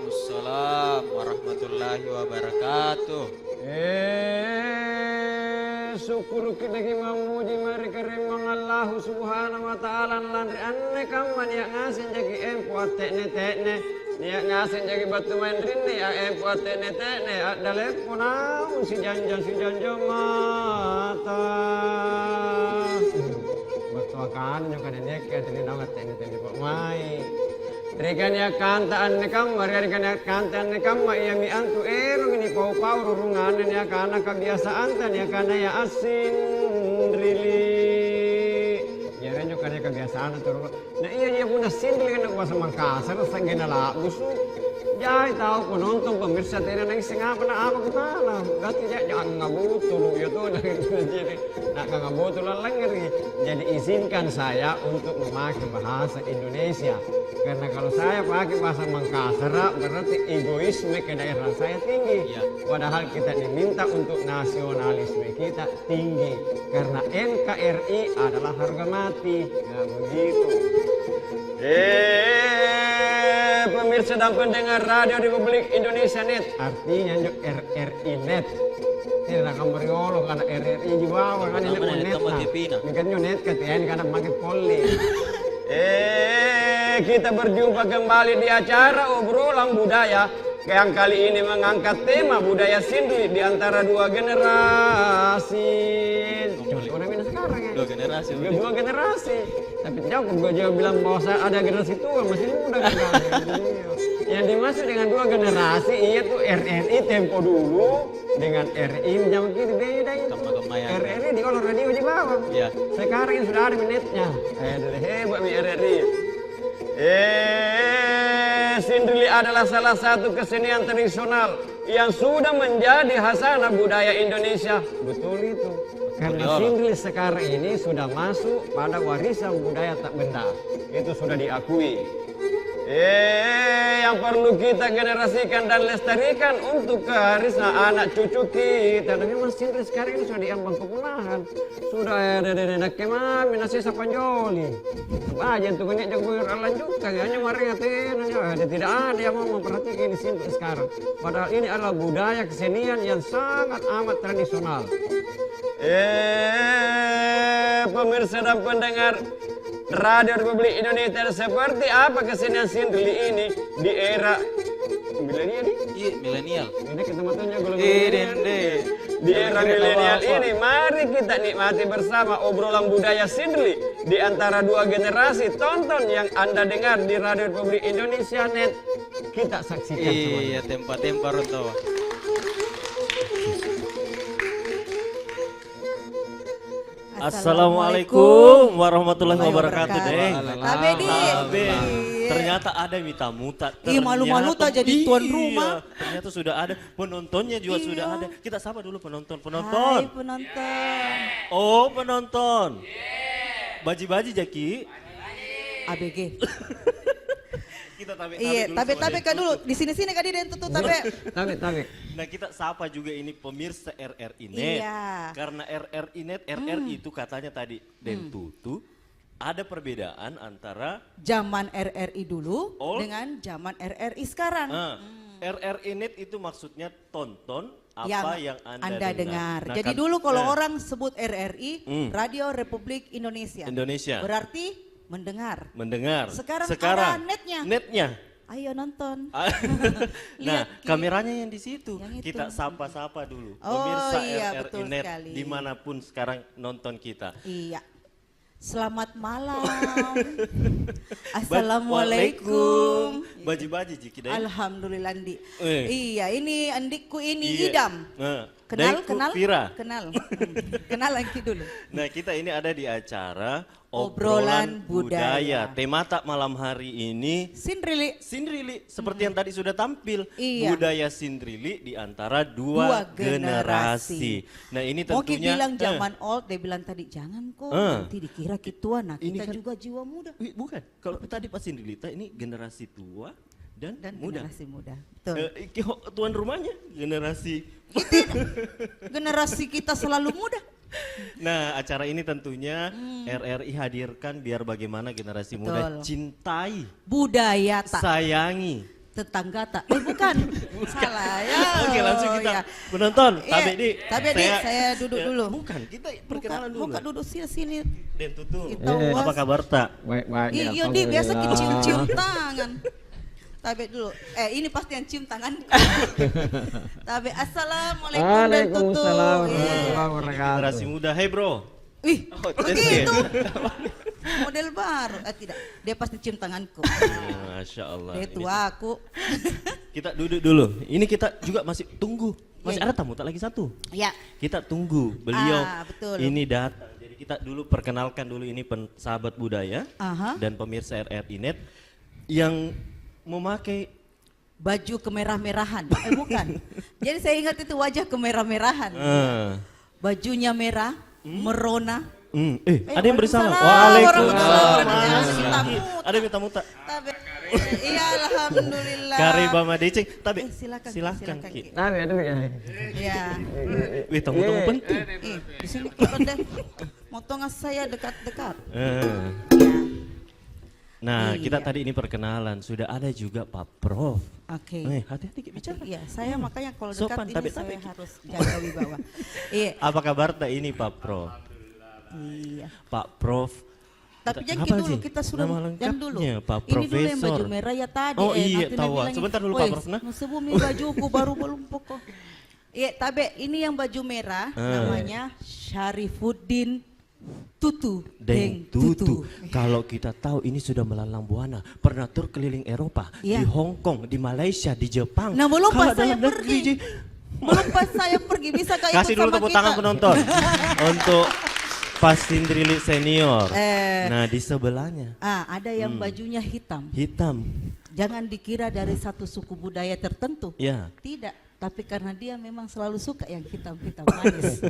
Waalaikumsalam warahmatullahi wabarakatuh. Syukur kita memuji mari keremang Allah subhanahu wa ta'ala landri anne kaman ya ngasin jagi empu atekne tekne ya ngasin jagi batu main rinne ya empu atekne tekne adale punau si janjo mata batu akan juga nek ya tini nawat tekne tekne kok mai Rikan ya kanta anne kam, rikan ya kanta anne kam, ya mi antu erong ini pau rurungan ya karena kebiasaan tan ya karena ya asin rili. Ya kan juga karena kebiasaan atau nah iya pun asin rili kan kuasa Mangkasar sanggena lah busuk. Jai tahu penonton pemirsa tena nang apa apa kemana? Berarti jangan ngabutul ya tuh jadi nak ngabutul lengeri. Jadi izinkan saya untuk memakai bahasa Indonesia. Karena kalau saya pakai bahasa Mangkasar berarti egoisme ke daerah saya tinggi. Ya. Padahal kita diminta untuk nasionalisme kita tinggi. Karena NKRI adalah harga mati. Ya begitu. Pemirsa dan pendengar Radio Republik Indonesia Net. Artinya RRI Net. Tidak akan bergolong karena RRI di bawah kan ini net lah. Mungkin net ketian karena pakai poli. Kita berjumpa kembali di acara obrolan budaya yang kali ini mengangkat tema budaya Sindri di antara dua generasi. Orang sekarang ya. Dua generasi. Tapi jauh gue juga bilang bahwa ada generasi tua masih muda kan. Yang dimaksud dengan dua generasi iya tuh RRI tempo dulu dengan RI zaman kini beda itu. RRI di kolor radio di bawah. Ya. Sekarang ini sudah ada menitnya. Hebat nih RRI. Sindri adalah salah satu kesenian tradisional yang sudah menjadi khasanah budaya Indonesia. Betul itu. Karena Sindri sekarang ini sudah masuk pada warisan budaya tak benda. Itu sudah diakui. Yang perlu kita generasikan dan lestarikan untuk kewarisan anak cucu kita. Dan memang Sindri sekarang ini sudah diambang kepunahan. Sudah ada kemami nasi sapanjoli. Aja untuk ini jago alan juga. Hanya mari ngatain aja. Tidak ada yang mau memperhatikan di Sindri sekarang. Padahal ini adalah budaya kesenian yang sangat amat tradisional. Pemirsa dan pendengar Radio Republik Indonesia, seperti apa kesenian Sindri ini di era milenial? Iya, milenial. Ini ketemuannya di era milenial ini, mari kita nikmati bersama obrolan budaya Sindri di antara dua generasi. Tonton yang Anda dengar di Radio Republik Indonesia Net. Kita saksikan semuanya. Iya, tempat-tempat ronto. Assalamualaikum warahmatullahi wabarakatuh, Deng. Tabe. Ternyata ada mita-muta. Ih, malu-malu tak jadi tuan rumah. Ternyata sudah ada, penontonnya juga sudah ada. Kita sapa dulu penonton. Hai penonton. Oh, penonton. Baji-baji Jaki. ABG. Kita tabe Iya, tabe kan dulu. Di sini kan dia tuh tabe. Tabe. Nah, kita sapa juga ini pemirsa RRI Net. Iya. Karena RRI Net, RRI itu katanya tadi Den Tutu ada perbedaan antara Zaman RRI dulu dengan zaman RRI sekarang. RRI Net itu maksudnya tonton yang apa yang Anda dengar. Nah, Jadi dulu kalau orang sebut RRI, Radio Republik Indonesia. Berarti mendengar. Sekarang ada netnya. Ayo nonton. Nah, kameranya yang di situ. Kita sapa-sapa dulu. Pemirsa RRI Net sekali. dimanapun sekarang nonton kita. Iya. Selamat malam. Assalamualaikum. Baji-baji Jiki Dai. Alhamdulillah Andi. Iya, ini andikku ini idam. Kenal? Vira. Kenal lagi dulu. Nah, kita ini ada di acara Obrolan Budaya. Tema tak malam hari ini Sindrili, seperti yang tadi sudah tampil. Iya. Budaya Sindrili di antara dua generasi. Nah, ini tentunya Moki bilang zaman old, dia bilang tadi jangan kok nanti dikira kituan. Nah, kita juga jiwa muda. Bukan. Kalau tadi pas Sindrili ini generasi tua dan muda. Generasi muda. Betul. Tuan rumahnya generasi Generasi kita selalu muda. Nah, acara ini tentunya RRI hadirkan biar bagaimana generasi muda cintai budaya tak sayangi tetangga tak? Bukan. Salah ya. Oke, langsung kita ya. menonton. Iya. Tapi saya duduk dulu. Bukan, kita perkenalan dulu. Muka duduk sini. Den Tutu, Kita apa kabar tak? Baik-baik. Iya, dia biasa cium tangan. Tapi dulu, ini pasti yang cium tangan. Tapi assalamualaikum dan Tutu. Waalaikumsalam Iya. warahmatullahi wabarakatuh. Generasi muda, hey bro. Wih, Iya. begitu. Model baru. Tidak, dia pasti cium tanganku. Masya Allah. Dia Ini tua aku. kita duduk dulu. Ini kita juga masih tunggu. Masih Iya. ada tamu tak lagi satu. Ya. Kita tunggu beliau Betul. ini datang. Jadi kita dulu perkenalkan dulu ini sahabat budaya Aha. dan pemirsa RRI Net yang memakai Baju kemerah-merahan. Bukan. Jadi saya ingat itu wajah kemerah-merahan. Bajunya merah, merona. Ada yang beri salam. Waalaikumsalam. Ada yang minta muta. Iya, alhamdulillah. Kariba Madicing. Tapi silakan Ki. Tapi ada ya. Iya. Wih, tamu-tamu penting. Di sini deh. Motongan saya dekat-dekat. Nah, Iya. kita tadi ini perkenalan, sudah ada juga Pak Prof. Oke. Hati-hati Ki, bicara. Iya, saya makanya kalau dekat Sopan, ini tapi- saya harus jaga wibawa. Iya. Apa kabar tak ini Pak Prof? Iya. Pak Prof. Tapi jangan Apa dulu, sih? kita sudah Nama jangan dulu. lengkapnya, Pak Ini dulu yang baju Profesor. merah ya tadi. Oh iya, nanti tahu. bilangin, Sebentar dulu Pak "Woi, Prof, nah." sebumi bajuku baru belum pokok. Iya, tapi ini yang baju merah namanya Syarifuddin Tutu. Deng Tutu. Kalau kita tahu ini sudah melalang buana, pernah tur keliling Eropa, Iya. di Hong Kong, di Malaysia, di Jepang. Nah, belum Kalau pas saya dalam negeri, pergi. Belum pas saya pergi, bisa kayak kasih ikut dulu sama tepuk kita. tangan penonton untuk Pak Sindrili Senior. Eh. Nah, di sebelahnya Ada yang bajunya hitam. hitam. Jangan dikira dari satu suku budaya tertentu. Ya. Tidak. Tapi karena dia memang selalu suka yang hitam-hitam manis.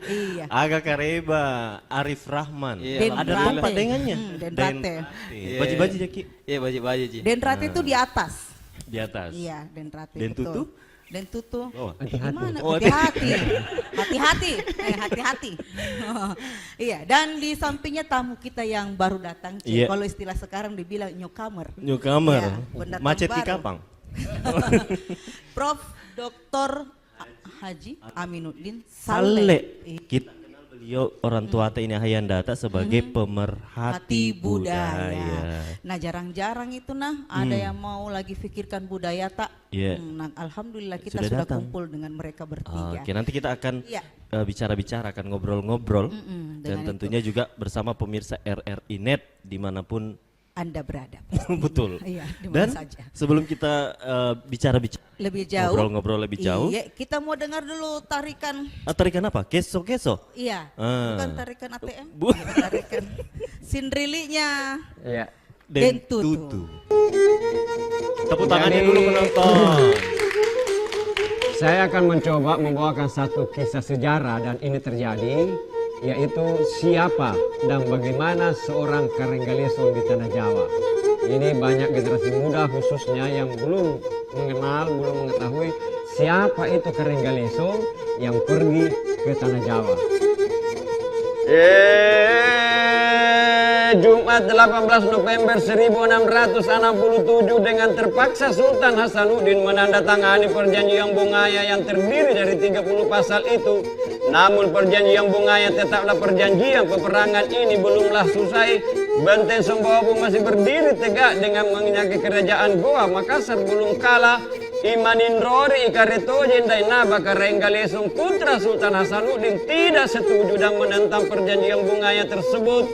Iya. Aga Kareba, Arif Rahman. Iya, Ada Denrate. tempat dengannya. Denrate. Baju-baju ya Ki Iya, baju-baju Ji. Denrate itu di atas. di atas. Iya, Denrate. Den betul. Tutu? Den Tutu. Oh, Gimana? Oh, Hati-hati. Hati-hati. Iya, dan di sampingnya tamu kita yang baru datang. Iya. Kalau istilah sekarang dibilang newcomer. Newcomer. Iya, pendatang Macet di baru. Kapang. Prof. Dr. Haji Aminuddin Saleh. Saleh. Kita kenal beliau orang tua ini Hayandata sebagai pemerhati budaya. Nah, jarang-jarang itu ada yang mau lagi pikirkan budaya tak. Iya. Nah, alhamdulillah kita Sudah sudah datang. kumpul dengan mereka bertiga. Oke, nanti kita akan Iya. bicara-bicara, akan ngobrol-ngobrol. Dan dengan tentunya juga bersama pemirsa RRI Net dimanapun Anda berada. betul. Iya, di mana Dan saja. sebelum kita bicara-bicara Lebih jauh. ngobrol-ngobrol lebih jauh, Iya, kita mau dengar dulu tarikan. tarikan apa? Keso-keso? Iya, Ah. bukan tarikan ATM. Bu- Tarikan Sindrilinya Iya. Den Tutu. Tepuk tangannya Jadi- dulu penonton. Saya akan mencoba membawakan satu kisah sejarah dan ini terjadi, yaitu siapa dan bagaimana seorang Karenggalesong di Tanah Jawa. Ini banyak generasi muda khususnya yang belum mengenal, belum mengetahui siapa itu Karenggalesong yang pergi ke Tanah Jawa. Jumat 18 November 1667 dengan terpaksa Sultan Hasanuddin menandatangani perjanjian Bungaya yang terdiri dari 30 pasal itu. Namun perjanjian Bungaya tetaplah perjanjian, peperangan ini belumlah selesai. Benteng Sumbawa masih berdiri tegak dengan menginyaki kerajaan Goa. Makassar belum kalah. Imanindori Ikaretojen Dainaba Karenggalesong putra Sultan Hasanuddin tidak setuju dan menentang perjanjian Bungaya tersebut.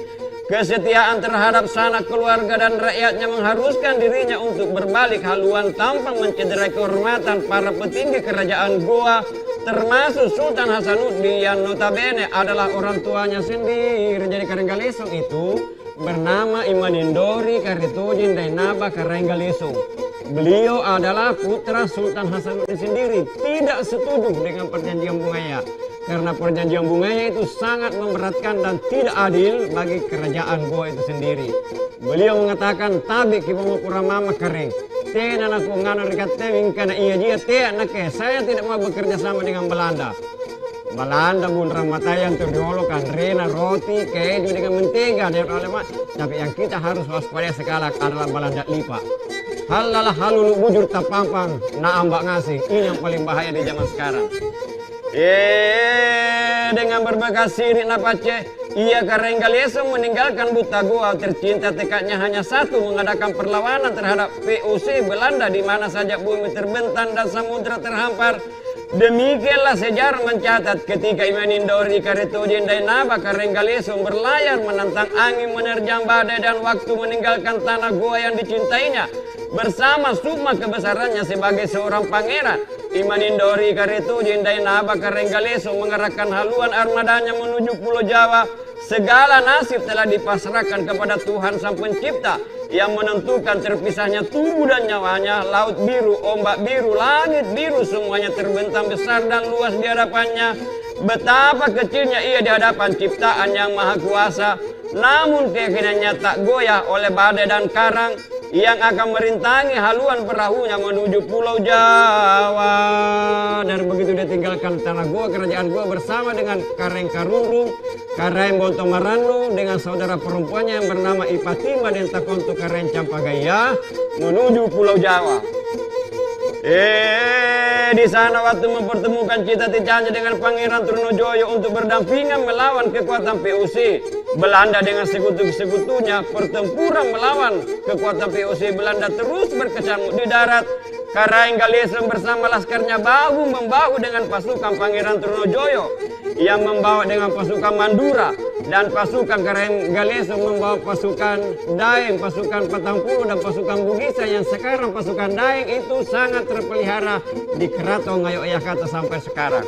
Kesetiaan terhadap sanak keluarga dan rakyatnya mengharuskan dirinya untuk berbalik haluan tanpa mencederai kehormatan para petinggi kerajaan Goa, termasuk Sultan Hasanuddin yang notabene adalah orang tuanya sendiri. Jadi Karenggalesong itu bernama Imanindori Karetojen Dainaba Karenggalesong. Beliau adalah putra Sultan Hasanuddin sendiri, tidak setuju dengan perjanjian Bungaya. Karena perjanjian Bungaya itu sangat memberatkan dan tidak adil bagi kerajaan Goa itu sendiri. Beliau mengatakan, tabi kipamapura mama kering. Tena aku ngana rikatewing karena iya dia tena saya tidak mau bekerja sama dengan Belanda. Belanda bun ramatayan terdiolokan rena roti keju dengan mentega dan olemak. Tapi yang kita harus waspada sekali adalah Belanda lipa. halalah halulu bujur tapampang na ambak ngasih. Ini yang paling bahaya di zaman sekarang. Dengan berbagai sirik napace, ia Karenggalieso meninggalkan buta gua tercinta, tekadnya hanya satu, mengadakan perlawanan terhadap VOC Belanda di mana saja bumi terbentang dan samudra terhampar. Demikianlah sejarah mencatat ketika Imanindori Karetojin Dainaba Karenggalieso berlayar menantang angin, menerjang badai dan waktu meninggalkan tanah gua yang dicintainya. Bersama sukma kebesarannya sebagai seorang pangeran, Imanindori Karetojin Dainaba Karenggalieso mengerahkan haluan armadanya menuju Pulau Jawa. Segala nasib telah dipasrahkan kepada Tuhan Sang Pencipta yang menentukan terpisahnya tubuh dan nyawanya. Laut biru, ombak biru, langit biru, semuanya terbentang besar dan luas di hadapannya. Betapa kecilnya ia di hadapan ciptaan yang maha kuasa. Namun keyakinannya tak goyah oleh badai dan karang yang akan merintangi haluan perahunya menuju Pulau Jawa. Dan begitu dia tinggalkan tanah gua, kerajaan gua bersama dengan Kareng Karurung, Kareng Bontomaranu dengan saudara perempuannya yang bernama Ipatima dan Takonto Kareng Campagaya menuju Pulau Jawa. Di sana waktu mempertemukan Cita Ticanya dengan Pangeran Trunojoyo untuk berdampingan melawan kekuatan VOC Belanda dengan sekutu-sekutunya, pertempuran melawan kekuatan VOC Belanda terus berkecamuk di darat. Karenggalieso bersama laskarnya bahu-membahu dengan pasukan Pangeran Trunojoyo yang membawa dengan pasukan Mandura, dan pasukan Karenggalieso membawa pasukan Daeng, pasukan Patangpuluh dan pasukan Bugisa yang sekarang pasukan Daeng itu sangat terpelihara di Keraton Ngayogyakarta sampai sekarang.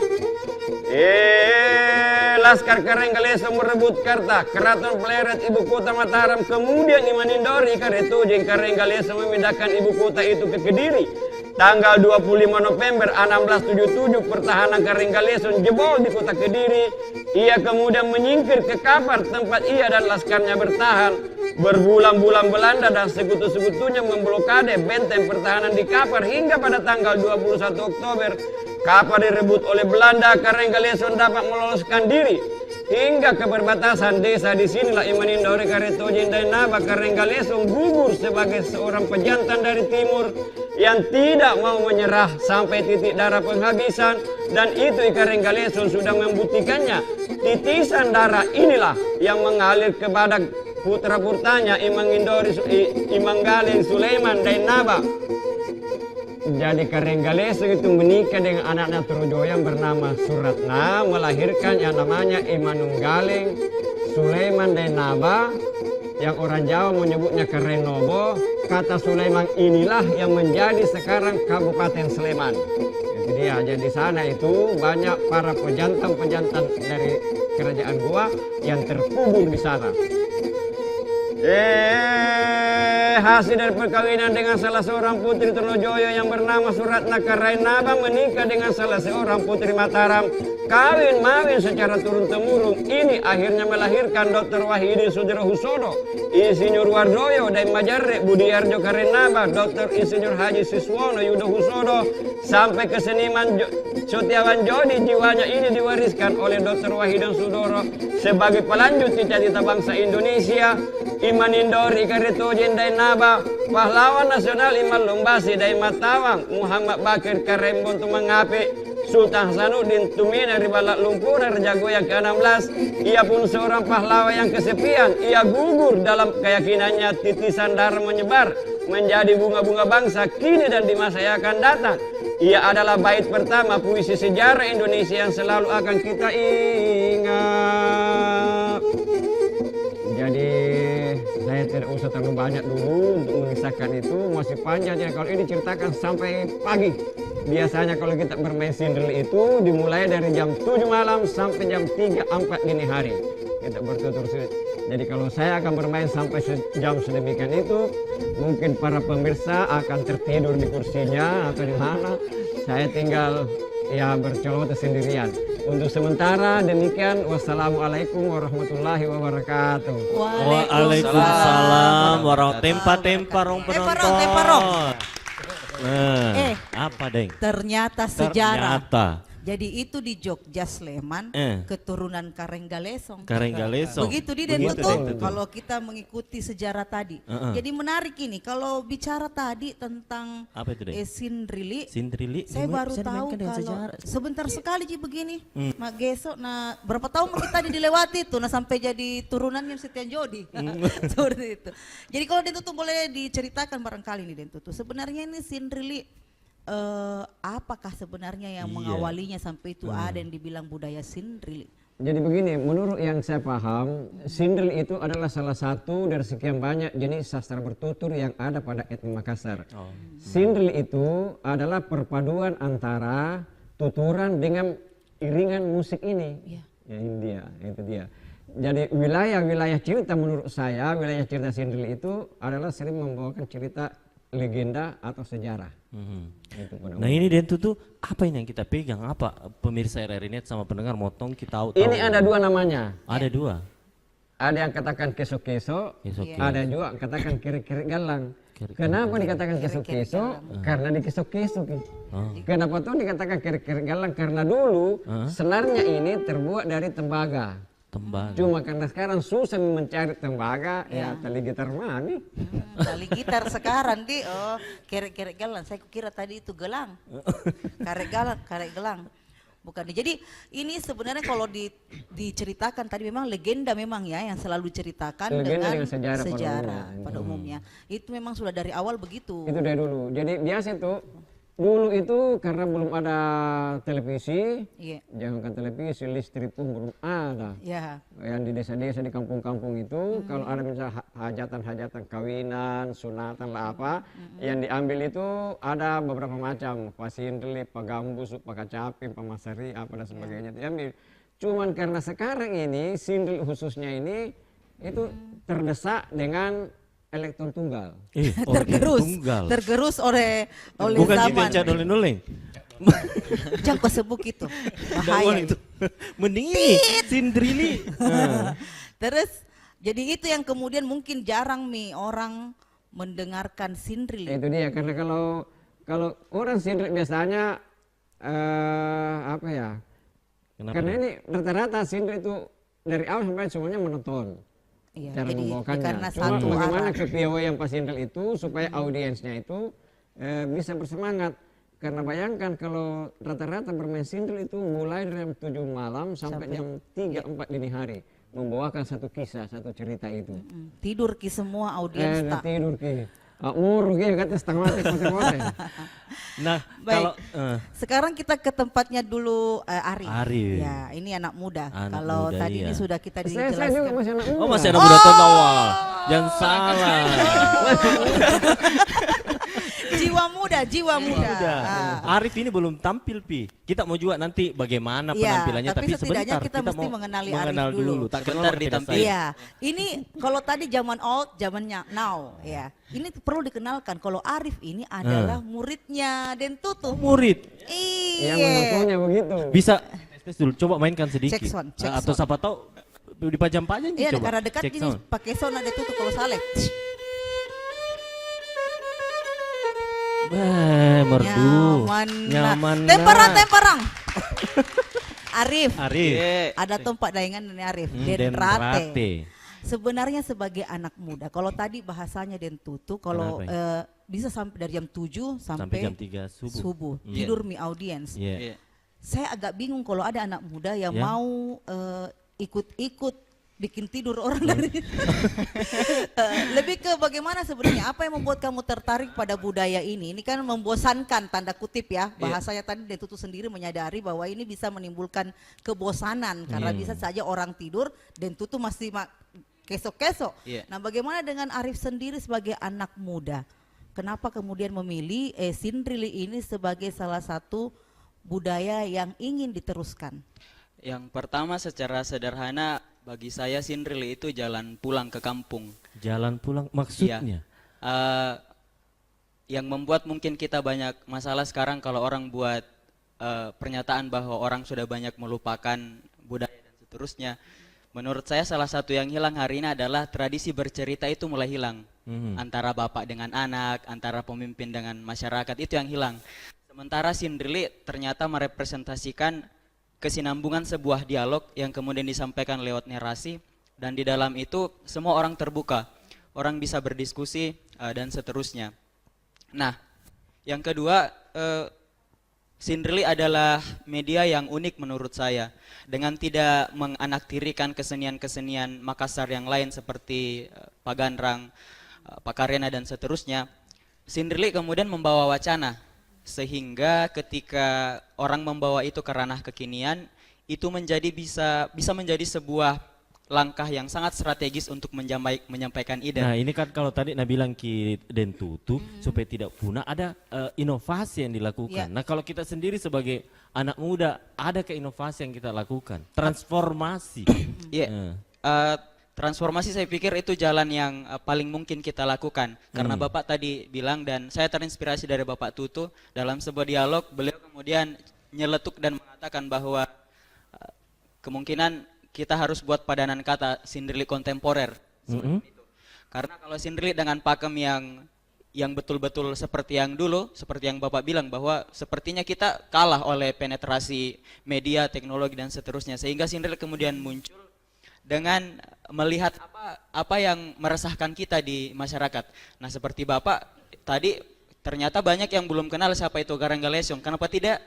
Laskar Karenggalieso merebut Karta, keraton Pleret, ibu kota Mataram. Kemudian Imanindori Karetojin Karenggalieso memindahkan ibu kota itu ke Kediri. Tanggal 25 November 1677 pertahanan Karenggalieso jebol di kota Kediri. Ia kemudian menyingkir ke Kapar tempat ia dan laskarnya bertahan. Berbulan-bulan Belanda dan sekutu-sekutunya memblokade benteng pertahanan di Kapar hingga pada tanggal 21 Oktober Kapar direbut oleh Belanda. Karenggalieso dapat meloloskan diri hingga ke perbatasan desa. Disinilah Imanindori Karetojin Dainaba Karenggalieso gugur sebagai seorang pejantan dari timur yang tidak mau menyerah sampai titik darah penghabisan, dan itu Karenggalieso sudah membuktikannya. Titisan darah inilah yang mengalir kepada putra-putranya Imanggaling Sulaiman Dainaba. Jadi Karenggalieso itu menikah dengan anaknya Trunojoyo yang bernama Suratna, melahirkan yang namanya Imanunggaling Sulaiman Dainaba, yang orang Jawa menyebutnya Karenobo. Kata Sulaiman inilah yang menjadi sekarang Kabupaten Sleman. Jadi dia, jadi sana itu banyak para pejantan-pejantan dari kerajaan gua yang terkubur di sana. Hasil dari perkawinan dengan salah seorang putri Trunojoyo yang bernama Suratna, Karenggalieso menikah dengan salah seorang putri Mataram. Kawin mawin secara turun-temurun ini akhirnya melahirkan Dr. Wahidin Sudirohusodo, Insinyur Wardoyo dan Majarre Budiarjo Karenggalieso, Dr. Insinyur Haji Siswono Yudohusodo, sampai ke seniman Setiawan Jodi. Jiwanya ini diwariskan oleh Dr. Wahidin Sudoro sebagai pelanjut cita-cita bangsa Indonesia. Imanindori Karetojin Dainaba, pahlawan nasional Iman Lumbasi Daimatawang, Muhammad Bakir Karembon Tumangape, Sultan Hasanuddin Tumina Ribalat Lumpur Rajago yang ke-16. Ia pun seorang pahlawan yang kesepian. Ia gugur dalam keyakinannya. Titisan darah menyebar menjadi bunga-bunga bangsa kini dan di masa yang akan datang. Ia adalah bait pertama puisi sejarah Indonesia yang selalu akan kita ingat. Jadi saya tidak usah terlalu banyak dulu untuk mengisahkan itu, masih panjang ya kalau ini ceritakan sampai pagi. Biasanya kalau kita bermain sindel itu dimulai dari jam 7 malam sampai jam 3-4 dini hari. Kita bertutur. Jadi kalau saya akan bermain sampai jam sedemikian itu, mungkin para pemirsa akan tertidur di kursinya atau di mana. Saya tinggal ya berceloteh sendirian. Untuk sementara demikian, wassalamualaikum warahmatullahi wabarakatuh. Waalaikumsalam warahmatullahi penonton. Temparong. Nah, apa Deng? Ternyata sejarah Jadi itu di Jogja Sleman, keturunan Karenggalesong. Karenggalesong. Begitu di Den Tutu kalau kita mengikuti sejarah tadi. Jadi menarik ini kalau bicara tadi tentang apa itu, Sindrili. Saya Gimana baru bisa tahu dimainkan dengan kalau sejarah? sebentar sekali Ji begini. Mak Geso, nah berapa tahun kita dilewati tuh, nah sampai jadi turunannya Setian Jodi. Seperti itu. Jadi kalau Den Tutu boleh diceritakan barangkali nih Den Tutu. Sebenarnya ini Sindrili apakah sebenarnya yang mengawalinya sampai itu ada yang dibilang budaya Sindrili? Jadi begini, menurut yang saya paham, Sindrili itu adalah salah satu dari sekian banyak jenis sastra bertutur yang ada pada etnis Makassar. Sindrili itu adalah perpaduan antara tuturan dengan iringan musik ini. Ya, ini dia, itu dia. Jadi wilayah-wilayah cerita menurut saya, wilayah cerita Sindrili itu adalah sering membawakan cerita legenda atau sejarah. Nah ini Den Tutu, apa ini yang kita pegang? Apa pemirsa RRI Net sama pendengar motong kita tahu? Ini ada dua namanya. Ada dua. Ada yang katakan keso-keso, ada juga yang katakan kiri-kiri galang. Kenapa dikatakan keso-keso? Karena dikesok-kesok. Kenapa tuh dikatakan kiri-kiri galang? Karena dulu senarnya ini terbuat dari tembaga. Cuma karena sekarang susah mencari tembaga, ya tali gitar mana? Tali gitar sekarang kerek-kerek galang. Saya kira tadi itu gelang. Karek gelang. Bukan. Jadi ini sebenarnya kalau diceritakan tadi memang legenda memang ya yang selalu diceritakan dengan sejarah pada umumnya. Itu memang sudah dari awal begitu. Itu dari dulu. Jadi biasa itu dulu itu karena belum ada televisi, jangankan televisi, listrik pun belum ada. Yang di desa-desa di kampung-kampung itu kalau ada misalnya hajatan-hajatan kawinan, sunatan lah apa, yang diambil itu ada beberapa macam, Pak Sindrili, Pak Gambus, Pak Kacapin, Pak Masari, apa dan sebagainya diambil. Cuman karena sekarang ini Sindrili khususnya ini itu terdesak dengan elektron tunggal. Tergerus oleh bukan zaman. Bukan noleng. Jangan kau sebut itu. Bahaya itu. Mending ini Sindrili. Terus jadi itu yang kemudian mungkin jarang orang mendengarkan Sindrili. Itu dia karena kalau orang Sindrili biasanya apa ya? Karena ini rata-rata Sindrili itu dari awal sampai semuanya menonton. Cara membawakannya. Cuma bagaimana kepiawaian Pak Sindrili itu supaya audiensnya itu bisa bersemangat. Karena bayangkan kalau rata-rata bermain Sindrili itu mulai dari jam 7 malam sampai jam 3-4 dini hari. Membawakan satu kisah, satu cerita itu. Tidur ki semua audiens tak? Tidur ki. Murah ki kata setengah mati konser-konser. Nah, baik. Sekarang kita ke tempatnya dulu Arif. Ya, ini anak muda. Kalau tadi ini sudah kita dijelaskan. Saya juga masih anak muda. Masih anak muda tahun awal. Jangan salah. Jiwa muda. Arif ini belum tampil Pi. Kita mau juga nanti bagaimana penampilannya tapi setidaknya sebentar kita mesti mengenali Arif dulu. Tak sebentar ditampil. Iya. Ini kalau tadi zaman old, zamannya now ya. Ini perlu dikenalkan kalau Arif ini adalah muridnya Den Tutu. Murid. Yang menentunya begitu. Bisa tes dulu, coba mainkan sedikit. Check sound. Atau siapa tahu dipajang-pajang iya, coba. karena dekat gini pakai sound ada Tutu kalau saleh. Merdu. Nyaman. Temperang. Arif. Ada tempat dayangan dari Arif. Den Rate. Sebenarnya sebagai anak muda, kalau tadi bahasanya Den Tutu, kalau bisa sampai dari jam 7 sampai jam 3 subuh. Tidur mi audiens. Saya agak bingung kalau ada anak muda yang mau ikut-ikut bikin tidur orang dari lebih ke bagaimana sebenarnya apa yang membuat kamu tertarik pada budaya ini kan membosankan tanda kutip ya bahasanya tadi Den Tutu sendiri menyadari bahwa ini bisa menimbulkan kebosanan karena bisa saja orang tidur Den Tutu masih kesok-kesok. Nah bagaimana dengan Arif sendiri sebagai anak muda, kenapa kemudian memilih Sindrili ini sebagai salah satu budaya yang ingin diteruskan? Yang pertama secara sederhana bagi saya Sindrili itu jalan pulang ke kampung. Jalan pulang maksudnya? Yang membuat mungkin kita banyak masalah sekarang kalau orang buat pernyataan bahwa orang sudah banyak melupakan budaya dan seterusnya. Menurut saya salah satu yang hilang hari ini adalah tradisi bercerita itu mulai hilang. Antara bapak dengan anak, antara pemimpin dengan masyarakat itu yang hilang. Sementara Sindrili ternyata merepresentasikan kesinambungan sebuah dialog yang kemudian disampaikan lewat narasi, dan di dalam itu semua orang terbuka, orang bisa berdiskusi dan seterusnya. Nah, yang kedua, Sindrili adalah media yang unik menurut saya, dengan tidak menganaktirikan kesenian-kesenian Makassar yang lain seperti Paganrang, Pakarena dan seterusnya. Sindrili kemudian membawa wacana, sehingga ketika orang membawa itu ke ranah kekinian, itu bisa menjadi sebuah langkah yang sangat strategis untuk menyampaikan ide. Nah ini kan kalau tadi Nah bilang Ki Den Tutu supaya tidak punah, ada inovasi yang dilakukan. Nah kalau kita sendiri sebagai anak muda, ada ke inovasi yang kita lakukan, transformasi. Iya. Transformasi saya pikir itu jalan yang paling mungkin kita lakukan, karena Bapak tadi bilang, dan saya terinspirasi dari Bapak Tutu dalam sebuah dialog, beliau kemudian nyeletuk dan mengatakan bahwa kemungkinan kita harus buat padanan kata Sindrili kontemporer. Itu. Karena kalau Sindrili dengan pakem yang betul-betul seperti yang dulu, seperti yang Bapak bilang bahwa sepertinya kita kalah oleh penetrasi media, teknologi dan seterusnya, sehingga Sindrili kemudian muncul dengan melihat apa yang meresahkan kita di masyarakat. Nah seperti Bapak tadi, ternyata banyak yang belum kenal siapa itu Garang Galesong. Kenapa tidak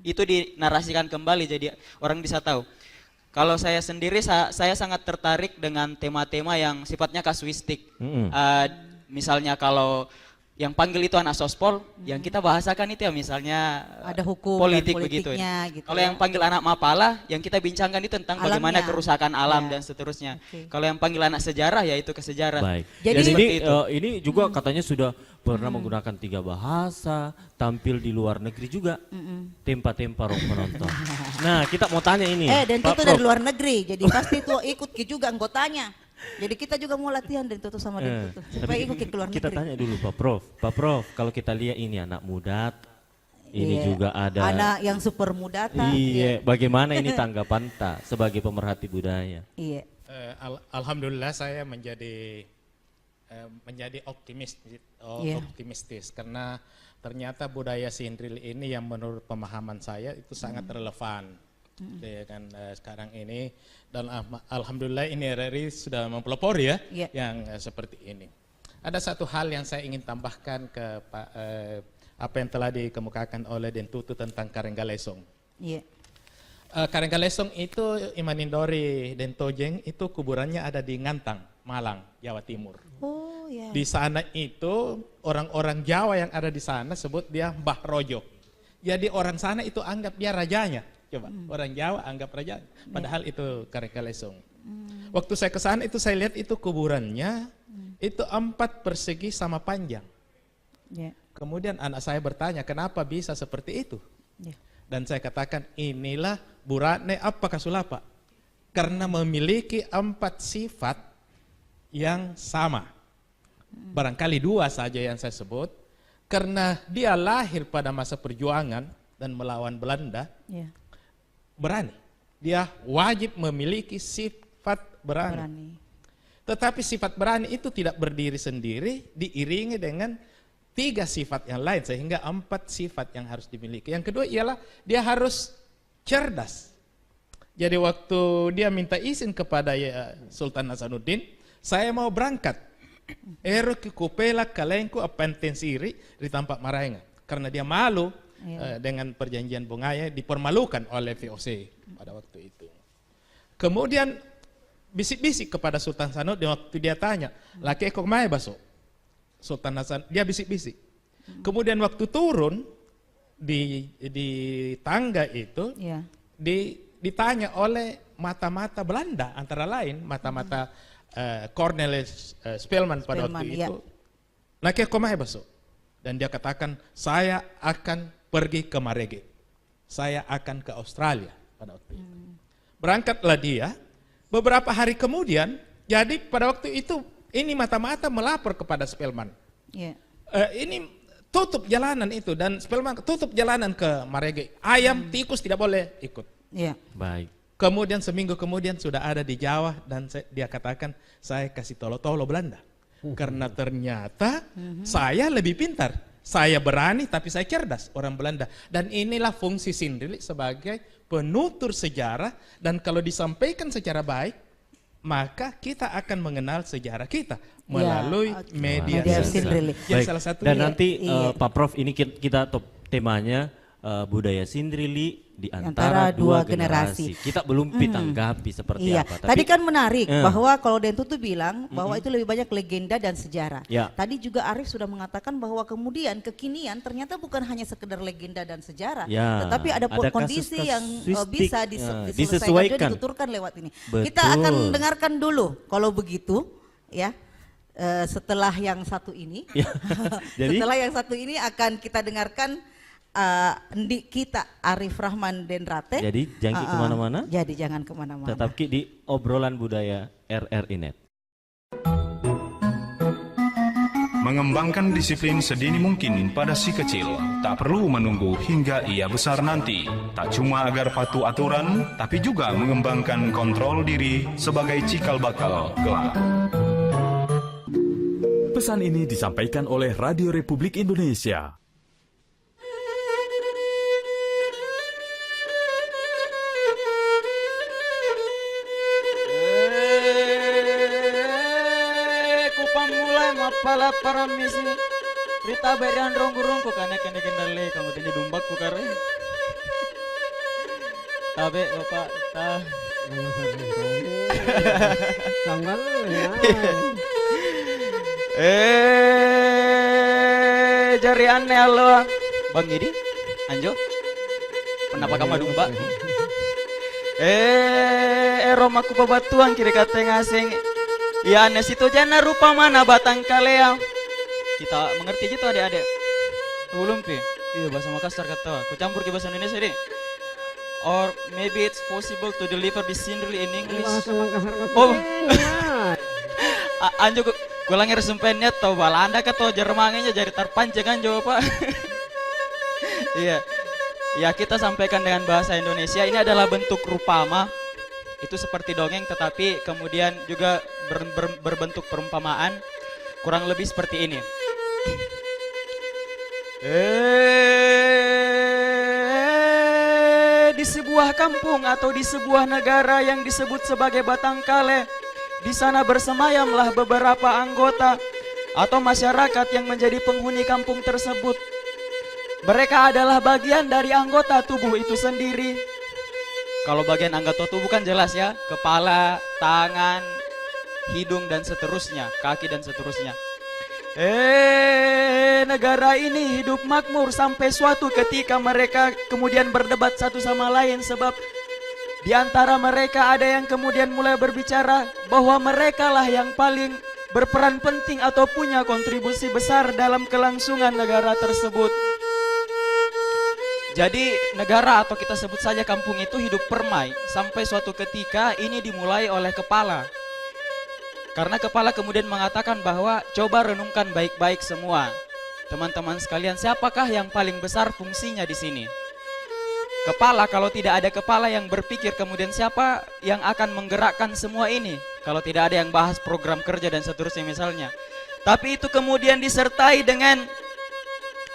itu dinarasikan kembali jadi orang bisa tahu. Kalau saya sendiri, saya sangat tertarik dengan tema-tema yang sifatnya kasuistik. Misalnya kalau yang panggil itu anak sospol, yang kita bahasakan itu ya misalnya ada hukum politik dan begitu. gitu Kalau yang panggil anak mapala, yang kita bincangkan itu tentang bagaimana kerusakan alam dan seterusnya. Kalau yang panggil anak sejarah, ya itu ke sejarah. Baik. Jadi ini juga katanya sudah pernah menggunakan 3 bahasa, tampil di luar negeri juga, tempa-tempa orang penonton. Nah kita mau tanya ini. Dan Pak itu Prof. dari luar negeri, jadi pasti itu ikut juga anggotanya. Jadi kita juga mau latihan dan tutup sama Dan Tutu supaya ikut ke luar negeri. Kita tanya dulu Pak Prof, kalau kita lihat ini anak muda, ini juga ada anak yang super muda. Iya, bagaimana ini tanggapan tak sebagai pemerhati budaya? Iya. Alhamdulillah saya menjadi optimistis karena ternyata budaya Sindrili ini yang menurut pemahaman saya itu sangat relevan dengan sekarang ini, dan alhamdulillah ini RRI sudah mempelopori yang seperti ini. Ada satu hal yang saya ingin tambahkan ke apa yang telah dikemukakan oleh Den Tutu tentang Karenggalesong. Iya. Karenggalesong itu Imanindori Den Tojeng itu kuburannya ada di Ngantang, Malang, Jawa Timur. Oh ya. Di sana itu orang-orang Jawa yang ada di sana sebut dia Mbah Rojo. Jadi orang sana itu anggap dia rajanya. Coba orang Jawa anggap raja, padahal itu Karenggalesong. Waktu saya ke sana itu saya lihat itu kuburannya itu 4 persegi sama panjang. Kemudian anak saya bertanya kenapa bisa seperti itu, dan saya katakan inilah Buratne apa Kasulapa, karena memiliki 4 sifat yang sama. Barangkali 2 saja yang saya sebut, karena dia lahir pada masa perjuangan dan melawan Belanda. Berani, dia wajib memiliki sifat berani. Tetapi sifat berani itu tidak berdiri sendiri, diiringi dengan 3 sifat yang lain, sehingga 4 sifat yang harus dimiliki. Yang kedua ialah dia harus cerdas. Jadi waktu dia minta izin kepada Sultan Hasanuddin, saya mau berangkat. Ero ki kupela kalengku apentensiri di tempat Maraenga, karena dia malu. Dengan perjanjian Bungaya dipermalukan oleh VOC pada waktu itu. Kemudian bisik-bisik kepada Sultan Hasanuddin waktu dia tanya, laki kok mai baso? Sultan Hasan dia bisik-bisik. Kemudian waktu turun di tangga itu ditanya oleh mata-mata Belanda, antara lain mata-mata Cornelis Spelman pada waktu itu. Laki kok mai baso? Dan dia katakan, saya akan pergi ke Marege, saya akan ke Australia pada waktu itu. Berangkatlah dia, beberapa hari kemudian, jadi pada waktu itu ini mata-mata melapor kepada Spelman. Ini tutup jalanan itu, dan Spelman tutup jalanan ke Marege. Ayam, tikus tidak boleh ikut. Baik. Kemudian seminggu kemudian sudah ada di Jawa, dan dia katakan, saya kasih tolo-tolo Belanda. Karena ternyata saya lebih pintar. Saya berani tapi saya cerdas, orang Belanda. Dan inilah fungsi Sindrili sebagai penutur sejarah, dan kalau disampaikan secara baik, maka kita akan mengenal sejarah kita melalui oke. media Media Sindrili. Sindrili. Jadi Baik. salah satu Dan nanti Iya. Pak Prof, ini kita top temanya budaya Sindrili di Antara antara dua dua generasi. generasi. Kita belum tanggapi seperti Iya, apa. tadi kan menarik Eh. bahwa kalau Dentu tuh bilang bahwa itu lebih banyak legenda dan sejarah. Ya. Tadi juga Arif sudah mengatakan bahwa kemudian kekinian ternyata bukan hanya sekedar legenda dan sejarah, Ya, tetapi ada ada kondisi yang kasus-kasustik, bisa ya, diselesaikan disesuaikan. juga, dituturkan lewat ini. Betul. Kita akan dengarkan dulu kalau begitu, ya. Setelah yang satu ini, Ya. Jadi? setelah yang satu ini akan kita dengarkan Endi kita Arif Rahman Denrate. Jadi jangan kemana-mana. Jadi jangan kemana-mana. Tetap di obrolan budaya RRI Net. Mengembangkan disiplin sedini mungkin pada si kecil. Tak perlu menunggu hingga ia besar nanti. Tak cuma agar patuh aturan, tapi juga mengembangkan kontrol diri sebagai cikal bakal kelak. Pesan ini disampaikan oleh Radio Republik Indonesia. Kupang mulai mapala para misi. Rita berian rongku-rongku kane kene kendali kamu tadi dumbak ku kare. Tabe bapak tah. Sanggal ya. Jari aneh halo. Bang Yidi, Anjo. Kenapa kamu domba? Romaku pebatuan kiri kata ngasing. Ya aneh situ jana rupa mana batang kalea. Kita mengerti gitu adik-adik. Belum pi. Iya bahasa Makassar kata. Ku campur ke bahasa Indonesia deh. Or maybe it's possible to deliver this Sindrili in English. Bahasa Makassar kata. Oh. Anjo kulangi resumpennya tau Balanda ke tau Jermannya jadi terpancing Anjo Pak. Iya. Ya kita sampaikan dengan bahasa Indonesia. Ini adalah bentuk rupama. Itu seperti dongeng tetapi kemudian juga berbentuk perumpamaan. Kurang lebih seperti ini. Di sebuah kampung atau di sebuah negara yang disebut sebagai Batangkale, di sana bersemayamlah beberapa anggota atau masyarakat yang menjadi penghuni kampung tersebut. Mereka adalah bagian dari anggota tubuh itu sendiri. Kalau bagian anggota tubuh kan jelas ya, kepala, tangan, hidung dan seterusnya, kaki dan seterusnya. Negara ini hidup makmur sampai suatu ketika mereka kemudian berdebat satu sama lain sebab di antara mereka ada yang kemudian mulai berbicara bahwa mereka lah yang paling berperan penting atau punya kontribusi besar dalam kelangsungan negara tersebut. Jadi negara atau kita sebut saja kampung itu hidup permai sampai suatu ketika ini dimulai oleh kepala. Karena kepala kemudian mengatakan bahwa coba renungkan baik-baik semua. Teman-teman sekalian, siapakah yang paling besar fungsinya di sini? Kepala. Kalau tidak ada kepala yang berpikir, kemudian siapa yang akan menggerakkan semua ini? Kalau tidak ada yang bahas program kerja dan seterusnya misalnya. Tapi itu kemudian disertai dengan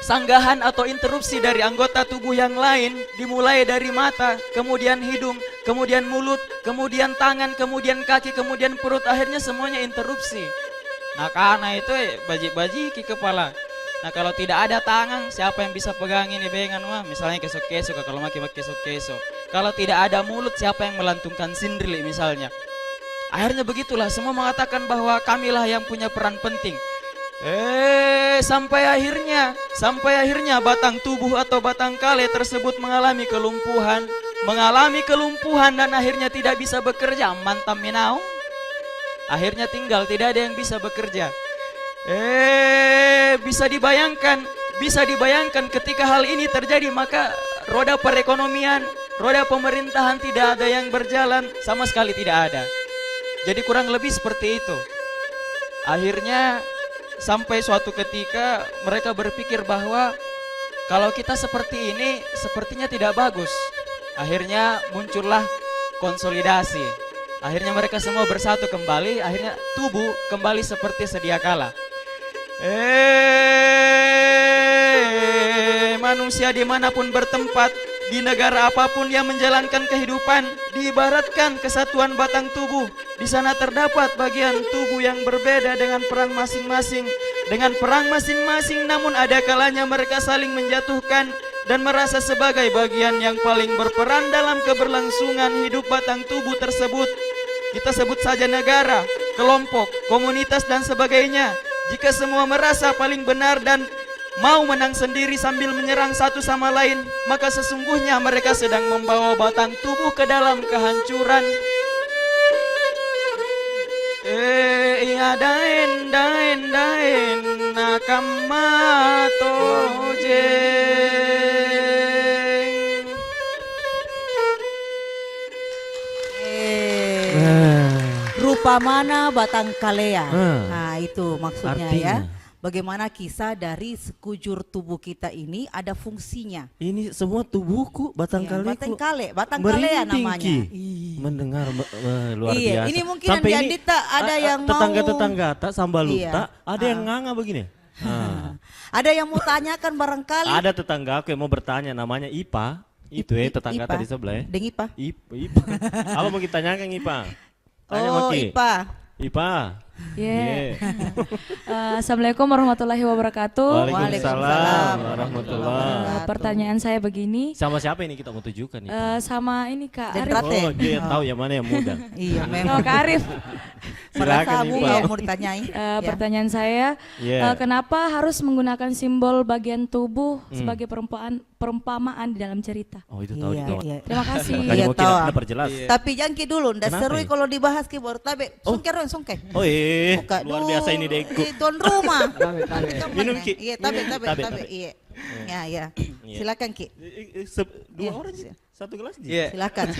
sanggahan atau interupsi dari anggota tubuh yang lain, dimulai dari mata, kemudian hidung, kemudian mulut, kemudian tangan, kemudian kaki, kemudian perut, akhirnya semuanya interupsi. Nah karena itu baji-baji ki kepala. Nah kalau tidak ada tangan, siapa yang bisa pegang ini bengan mah? Misalnya kesok-kesok, kalau maki kesok-kesok. Kalau tidak ada mulut, siapa yang melantungkan Sindrili misalnya? Akhirnya begitulah, semua mengatakan bahwa kamilah yang punya peran penting. Sampai akhirnya batang tubuh atau Batangkale tersebut mengalami kelumpuhan dan akhirnya tidak bisa bekerja. Mantap minau. Akhirnya tinggal, tidak ada yang bisa bekerja. Bisa dibayangkan ketika hal ini terjadi, maka roda perekonomian, roda pemerintahan tidak ada yang berjalan, sama sekali tidak ada. Jadi kurang lebih seperti itu. Akhirnya sampai suatu ketika mereka berpikir bahwa kalau kita seperti ini sepertinya tidak bagus. Akhirnya muncullah konsolidasi. Akhirnya mereka semua bersatu kembali, akhirnya tubuh kembali seperti sedia kala. manusia dimanapun bertempat, di negara apapun yang menjalankan kehidupan, diibaratkan kesatuan batang tubuh. Di sana terdapat bagian tubuh yang berbeda dengan peran masing-masing. Dengan perang masing-masing, namun ada kalanya mereka saling menjatuhkan dan merasa sebagai bagian yang paling berperan dalam keberlangsungan hidup batang tubuh tersebut. Kita sebut saja negara, kelompok, komunitas dan sebagainya. Jika semua merasa paling benar dan mau menang sendiri sambil menyerang satu sama lain, maka sesungguhnya mereka sedang membawa batang tubuh ke dalam kehancuran. Iya daen nakamato jeng. Rupa mana batang kalea. Nah, itu maksudnya ya. Artinya? Bagaimana kisah dari sekujur tubuh kita ini ada fungsinya. Ini semua tubuhku, batang Iya, kaliku. batang kalea merinding, namanya. Ki. Ih. Mendengar luar Iya, biasa. ini mungkin Sampai yang ini, diadita ada yang mau- tetangga-tetangga tak sambaluta, Iya. ada yang nganga begini. Ada yang mau tanyakan barangkali. Ada tetangga aku yang mau bertanya, namanya Ipa. Itu tetangga Ipa. tadi sebelah ya. Deng Ipa. Ipa. Apa mau kita tanyakan Ipa? Tanya Oh, Maki. Ipa. Ipa. Yeah. Assalamualaikum warahmatullahi wabarakatuh. Waalaikumsalam warahmatullahi. Pertanyaan saya begini, Sama siapa ini kita mau tujukan nih? sama ini Kak Dan Arif. Rate. Oh, dia tahu yang mana yang muda. Iya, Oh, memang. Kak Arif. Merasa Silakan, Abu Ipa. ya mau ditanyai. Ya. Pertanyaan saya, Yeah. kenapa harus menggunakan simbol bagian tubuh sebagai perumpamaan di dalam cerita? Oh, itu tahu Iya, itu. iya. Terima kasih. Makanya Iya, mau kita tahu. perjelas. Tapi jangki dulu, ndak Kenapa seru ya? kalau dibahas ki baru tabe. Sungke. Oh luar biasa ini Deku. Tuan rumah. Minum, Ki. Iya, tabe. Tabe. Iya. Ya. Iya. Silakan Ki. Dua Iya. orang sih, satu gelas. Ji. Iya. Silakan.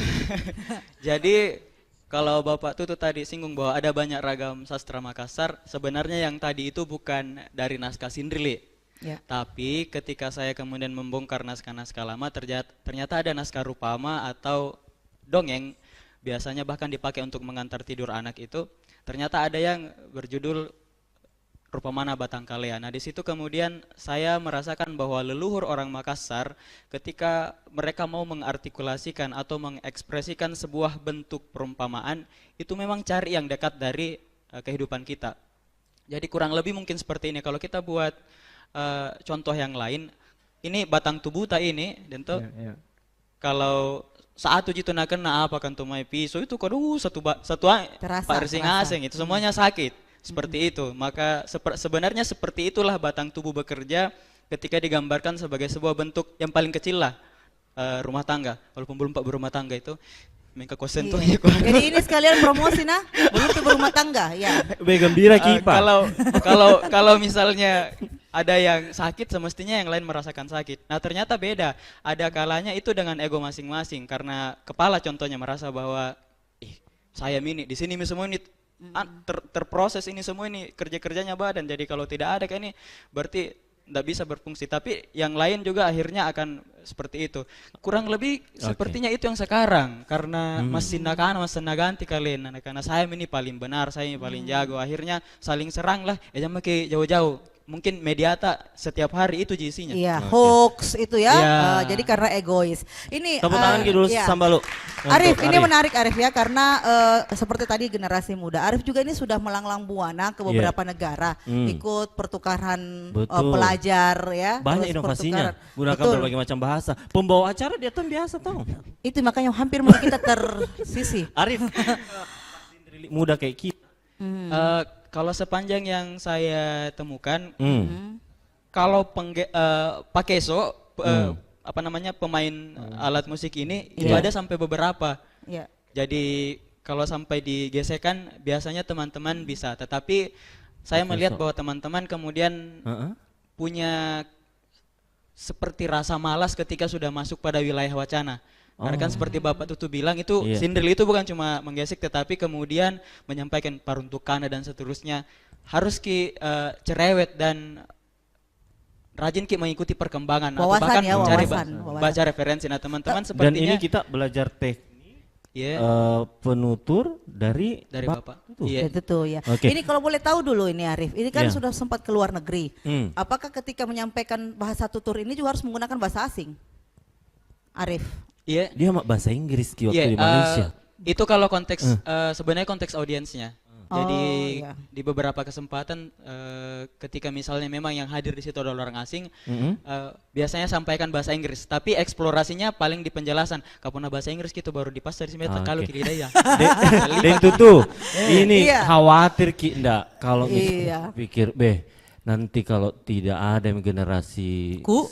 Jadi kalau Bapak Tutu tadi singgung bahwa ada banyak ragam sastra Makassar, sebenarnya yang tadi itu bukan dari naskah Sindrili. Ya. Tapi ketika saya kemudian membongkar naskah-naskah lama, ternyata ada naskah Rupama atau dongeng, biasanya bahkan dipakai untuk mengantar tidur anak itu, ternyata ada yang berjudul Rupamana Batang Kalea. Nah, di situ kemudian saya merasakan bahwa leluhur orang Makassar ketika mereka mau mengartikulasikan atau mengekspresikan sebuah bentuk perumpamaan, itu memang cari yang dekat dari kehidupan kita. Jadi kurang lebih mungkin seperti ini. Kalau kita buat contoh yang lain, ini batang tubuh tak ini, dan tuh kalau saat uji tunakan na apa kan tumai pisau itu kadu satu Terasa, pak resing asing itu semuanya sakit. Seperti itu, maka sebenarnya seperti itulah batang tubuh bekerja ketika digambarkan sebagai sebuah bentuk yang paling kecil lah rumah tangga, walaupun belum pak berumah tangga itu mereka kosen tuh. Iya. Jadi ini sekalian promosi nah, belum berumah tangga ya. Be gembira Kipa. Kalau misalnya ada yang sakit, semestinya yang lain merasakan sakit. Nah ternyata beda, ada kalanya itu dengan ego masing-masing karena kepala contohnya merasa bahwa saya mini di sini semua ini terproses ini semua ini kerja-kerjanya badan, jadi kalau tidak ada kayak ini berarti tidak bisa berfungsi, tapi yang lain juga akhirnya akan seperti itu. Kurang lebih sepertinya itu yang sekarang, karena masih naganti kalian, karena saya ini paling benar, saya ini paling jago, akhirnya saling serang lah, jangan pakai jauh-jauh. Mungkin mediata setiap hari itu isinya. Iya, hoax itu ya. Iya. Jadi karena egois. Ini Tepuk tangan dulu iya. Sambalu. Arif, Untuk ini menarik Arif ya, karena seperti tadi generasi muda, Arif juga ini sudah melanglang buana ke beberapa negara, ikut pertukaran Betul. pelajar ya. Banyak terus inovasinya, pertukaran. gunakan Betul. berbagai macam bahasa. Pembawa acara dia tuh biasa tahu. Itu makanya hampir mungkin kita tersisih. Arif, muda kayak kita. Kalau sepanjang yang saya temukan, kalau pakeso apa namanya pemain alat musik ini itu ada sampai beberapa. Iya. Jadi kalau sampai digesekan biasanya teman-teman bisa, tetapi saya melihat bahwa teman-teman kemudian punya seperti rasa malas ketika sudah masuk pada wilayah wacana. Karena kan seperti Bapak Tutu bilang itu Sindril itu bukan cuma menggesek tetapi kemudian menyampaikan paruntukannya dan seterusnya. Harus cerewet dan rajin mengikuti perkembangan atau Wawasan bahkan ya, mencari wawasan. baca referensi. Nah teman-teman Dan sepertinya ini kita belajar teknik Iya. penutur dari Dari Bapak. Tutu. Iya. Itu tuh ya. Oke. Ini kalau boleh tahu dulu ini Arif, ini kan Ya. sudah sempat ke luar negeri. Hmm. Apakah ketika menyampaikan bahasa tutur ini juga harus menggunakan bahasa asing? Arif. Iya. Dia bahasa Inggris Ki, waktu Iya, di Malaysia. itu kalau konteks sebenarnya konteks audiensnya. Jadi Oh, iya. di beberapa kesempatan ketika misalnya memang yang hadir di situ adalah orang asing, biasanya sampaikan bahasa Inggris. Tapi eksplorasinya paling di penjelasan. Kapuna bahasa Inggris gitu baru dipas dari semeta kalau Oke. kiri daya. Dan Tutu, ini Iya. khawatir Ki enggak kalau Iya. pikir nanti kalau tidak ada yang generasi Ku?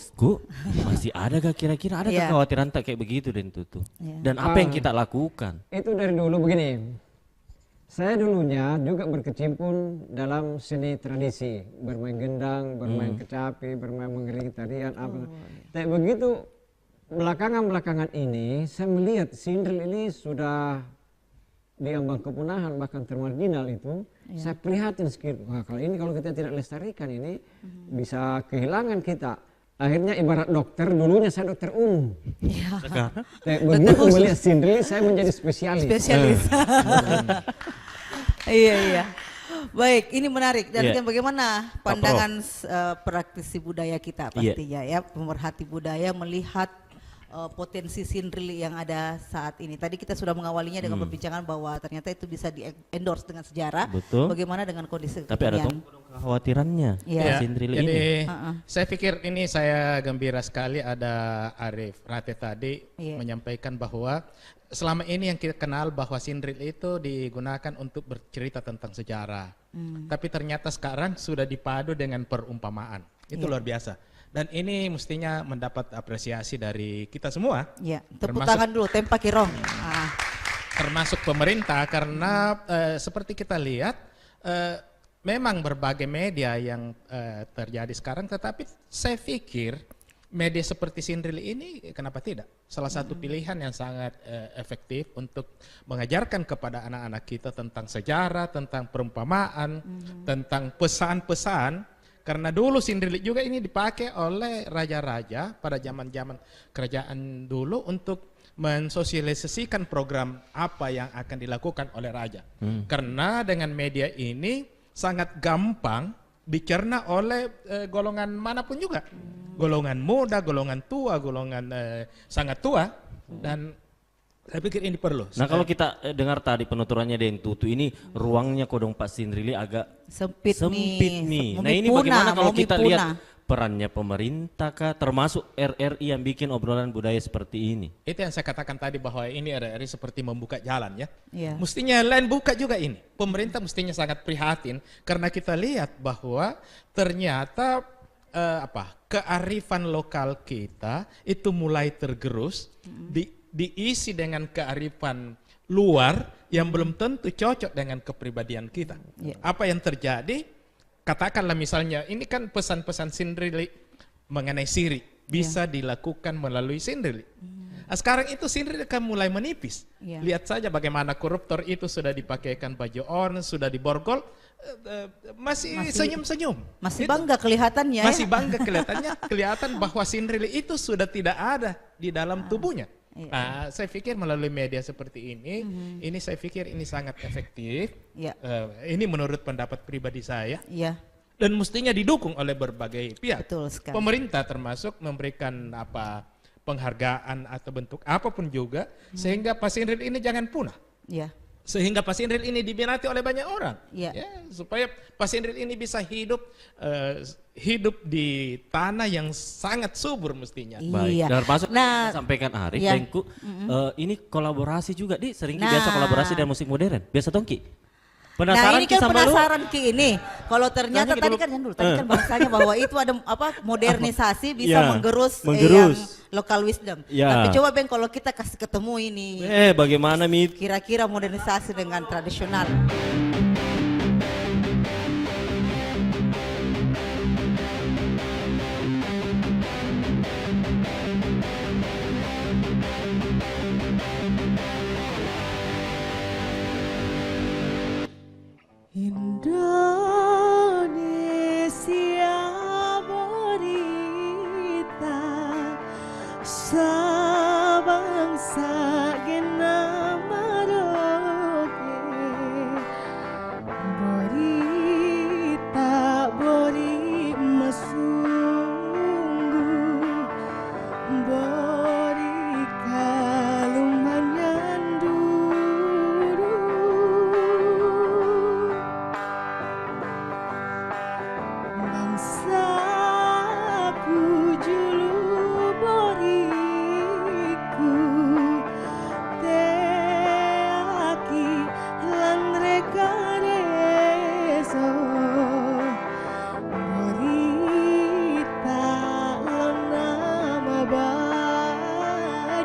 masih ada gak kira-kira ada Iya. kekhawatiran tak kayak begitu Den Tutu? Iya. Dan apa yang kita lakukan? Itu dari dulu begini. Saya dulunya juga berkecimpung dalam seni tradisi, bermain gendang, bermain kecapi, bermain mengiringi tarian apa. Tapi begitu belakangan ini saya melihat sindel ini sudah diambang kepunahan bahkan termarginal itu. Saya prihatin sedikit. Wah, kalau kita tidak lestarikan ini bisa kehilangan kita. Akhirnya ibarat dokter, dulunya saya dokter umum. Iya. Begitu melihat sindel saya menjadi spesialis. Spesialis. Iya. Baik, ini menarik. Dan Iya. bagaimana pandangan praktisi budaya kita Iya. pastinya ya, pemerhati budaya melihat potensi sindri yang ada saat ini. Tadi kita sudah mengawalinya dengan perbincangan bahwa ternyata itu bisa di-endorse dengan sejarah. Betul. Bagaimana dengan kondisi Tapi ada kekinian? kekhawatirannya Iya. Sindrili Jadi ini. saya pikir ini saya gembira sekali ada Arif Rate tadi Iya. menyampaikan bahwa selama ini yang kita kenal bahwa sindril itu digunakan untuk bercerita tentang sejarah. Tapi ternyata sekarang sudah dipadu dengan perumpamaan. Itu luar biasa. Dan ini mestinya mendapat apresiasi dari kita semua. Ya, tepuk Termasuk- tangan dulu, tempa kirong. Ah, Termasuk pemerintah karena seperti kita lihat memang berbagai media yang terjadi sekarang, tetapi saya pikir media seperti Sindril ini kenapa tidak salah satu pilihan yang sangat efektif untuk mengajarkan kepada anak-anak kita tentang sejarah, tentang perumpamaan, tentang pesan-pesan. Karena dulu Sindril juga ini dipakai oleh raja-raja pada zaman-zaman kerajaan dulu untuk mensosialisasikan program apa yang akan dilakukan oleh raja. Karena dengan media ini sangat gampang dicerna oleh golongan manapun juga. Golongan muda, golongan tua, golongan sangat tua. Dan saya pikir ini perlu. Nah kalau kita dengar tadi penuturannya Den Tutu ini ruangnya kodong Pak Sindrili agak sempit nih. Mau Nah ini punah, bagaimana kalau mau kita punah. lihat perannya pemerintah kah, termasuk RRI yang bikin obrolan budaya seperti ini? Itu yang saya katakan tadi bahwa ini RRI seperti membuka jalan ya. Iya. Mestinya lain buka juga ini. Pemerintah mestinya sangat prihatin karena kita lihat bahwa ternyata kearifan lokal kita itu mulai tergerus diisi dengan kearifan luar yang belum tentu cocok dengan kepribadian kita. Iya. Apa yang terjadi? Katakanlah misalnya ini kan pesan-pesan Sindrili mengenai siri bisa dilakukan melalui Sindrili. Nah, sekarang itu Sindrili kan mulai menipis. Iya. Lihat saja bagaimana koruptor itu sudah dipakaikan baju oranye, sudah diborgol, masih senyum-senyum. Masih Itu bangga kelihatannya. masih ya? bangga kelihatannya, kelihatan bahwa Sindrili itu sudah tidak ada di dalam tubuhnya. Iya. Nah, saya pikir melalui media seperti ini saya pikir ini sangat efektif. Iya. Ini menurut pendapat pribadi saya Iya, dan mestinya didukung oleh berbagai pihak. betul sekali. Pemerintah termasuk memberikan penghargaan atau bentuk apapun juga sehingga Pak Sindril ini jangan punah. Iya. Sehingga Pak Sindril ini diminati oleh banyak orang. Iya. Ya, supaya Pak Sindril ini bisa hidup di tanah yang sangat subur mestinya. Baik, Iya. dan termasuk Nah, sampaikan Arif, iya. Dengku, ini kolaborasi juga di sering Nah. biasa kolaborasi dengan musik modern. Biasa Tongki. Nah Penasaran ini Ki kan sama lu? penasaran Ki ini. Kalau ternyata Tanya tadi dulu. kan jangan dulu, tadi kan bahasanya bahwa itu ada modernisasi bisa Ya, menggerus, menggerus. yang local wisdom. Ya. Tapi coba Bang kalau kita kasih ketemu ini Bagaimana Mit? kira-kira modernisasi dengan tradisional. Indonesia berita sebangsa genama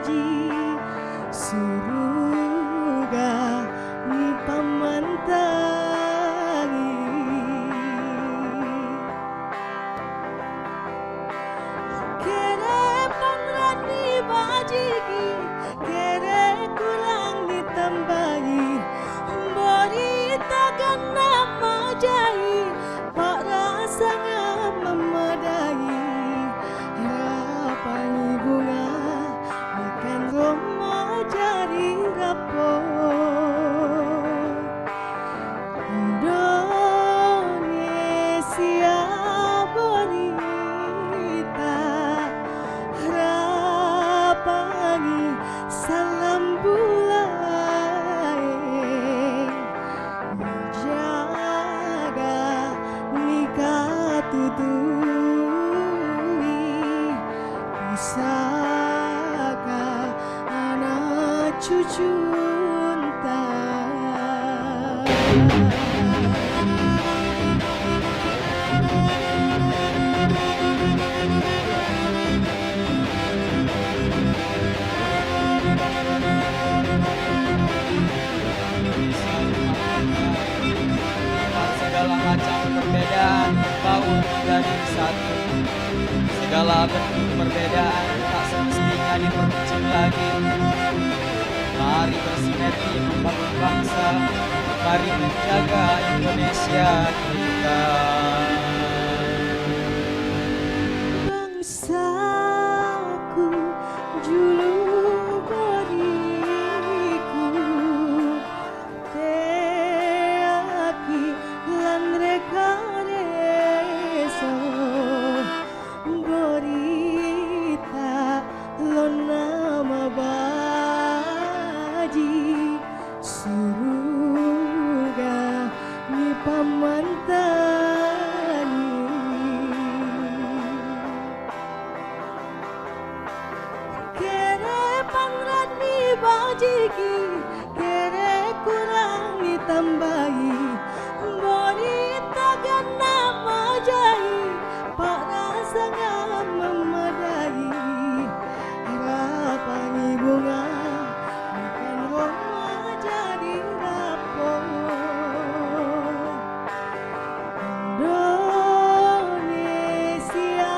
baji surga ni pamantangi kere pangrani baji kere kurang ditambahi berita kena majai pak rasanya memadai rapai bunga bukan Roma jari rapor Indonesia berita rapai salam bulai jaga nikah tutui pusaka anak cucu Segala macam perbedaan bahu menjadi satu. Segala bentuk perbedaan tak semestinya diperkecil lagi. Mari bersinergi membangun bangsa. Mari menjaga Indonesia kita. bangsaku julu beriku teaki lan rekareso berita lo nama baji surga ni pamantani kere pangrani bajiki kere kurang ditambahi berita kena majai pak rasanya memadai rapai bunga bukan Roma jadi rapor Indonesia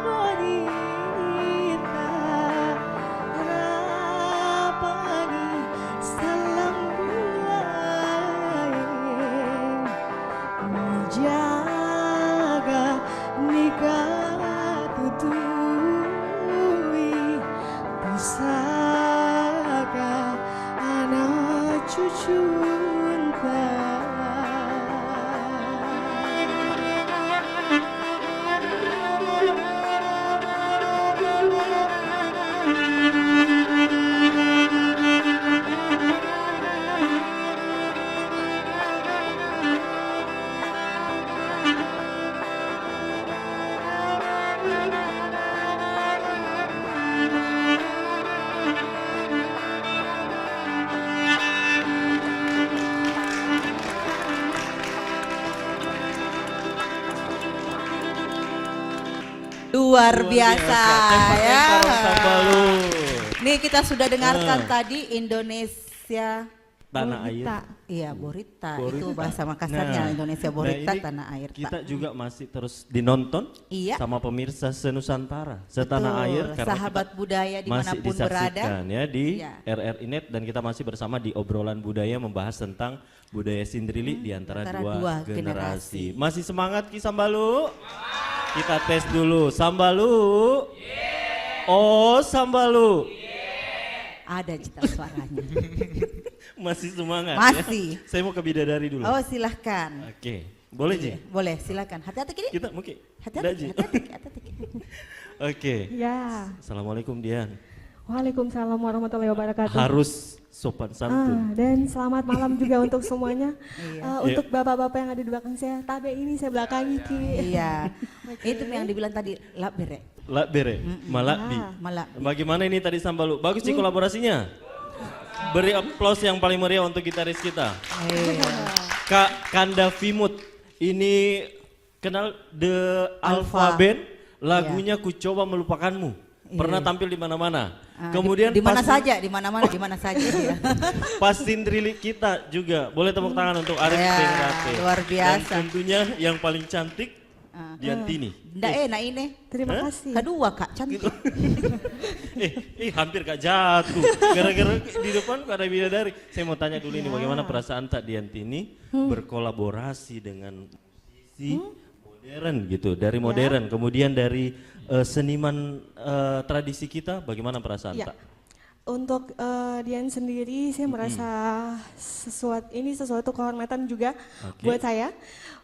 berita rapai salam bulai jaga nikah tutui pusaka anak cucu Luar biasa ya. Sambalu. Nih kita sudah dengarkan tadi Indonesia Tanah air. Iya, Borita. Borita. Itu bahasa Makassarnya, Indonesia Borita, ini tanah air. Kita juga masih terus dinonton Iya. sama pemirsa senusantara, setanah Betul, air. Karena sahabat kita budaya masih dimanapun berada. disaksikan ya di Iya. RRI.net dan kita masih bersama di obrolan budaya membahas tentang budaya Sindrili di antara dua generasi. Masih semangat Ki Sambalu? Kita tes dulu. Sambalu? Oh, Sambalu. Ada cita suaranya. Masih semangat Masih. ya? Saya mau ke bidadari dulu. Oh, silahkan. Oke, boleh Ji? Boleh, silakan. Hati-hati kini. Kita mungkin. Hati-hati, hati-hati. Oke. Ya, Assalamualaikum Dian. Waalaikumsalam warahmatullahi wabarakatuh. Harus sopan santun. Dan selamat malam juga untuk semuanya. Iya. Untuk bapak-bapak yang ada di belakang saya, tabe ini saya belakangi Ki. Iya. Itu yang dibilang tadi, lak bere. Lak bere, malak bi. Malak. Bagaimana ini tadi Sambalu? Bagus sih kolaborasinya. Beri aplaus yang paling meriah untuk gitaris kita. Kak Kanda Vimut. Ini kenal The Alpha Band. Lagunya Ku Coba Melupakanmu. Pernah tampil di mana-mana. Kemudian di mana pas- saja, di mana-mana, di mana saja dia. Pas sindrilik kita juga. Boleh tepuk tangan untuk Arif Ya, Tengrate. luar Dan biasa. tentunya yang paling cantik Diantini. Nggak enak ini. Terima kasih. Kedua Kak, cantik. Hampir Kak jatuh. Gara-gara di depan Kak ada bidadari. Saya mau tanya dulu ini bagaimana perasaan Kak Diantini berkolaborasi dengan musisi modern gitu. Dari modern, kemudian dari seniman tradisi kita, bagaimana perasaan Ya. Kak? Untuk Dian sendiri, saya merasa sesuatu kehormatan juga buat saya.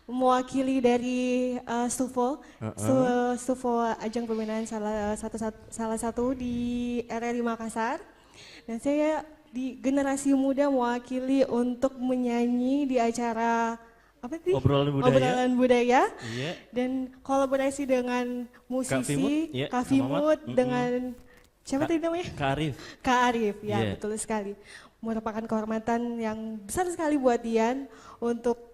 Mewakili dari Stufo, Stufo ajang pembinaan salah satu di RRI Makassar. Dan saya di generasi muda mewakili untuk menyanyi di acara apa sih? Obrolan budaya. Obrolan budaya. Iya. Dan kolaborasi dengan musisi, Fimut, iya, Kak sama Fimut, Mat. dengan siapa tadi namanya? Kak Arif. Kak Arif, ya Iya. betul sekali. Merupakan kehormatan yang besar sekali buat Dian untuk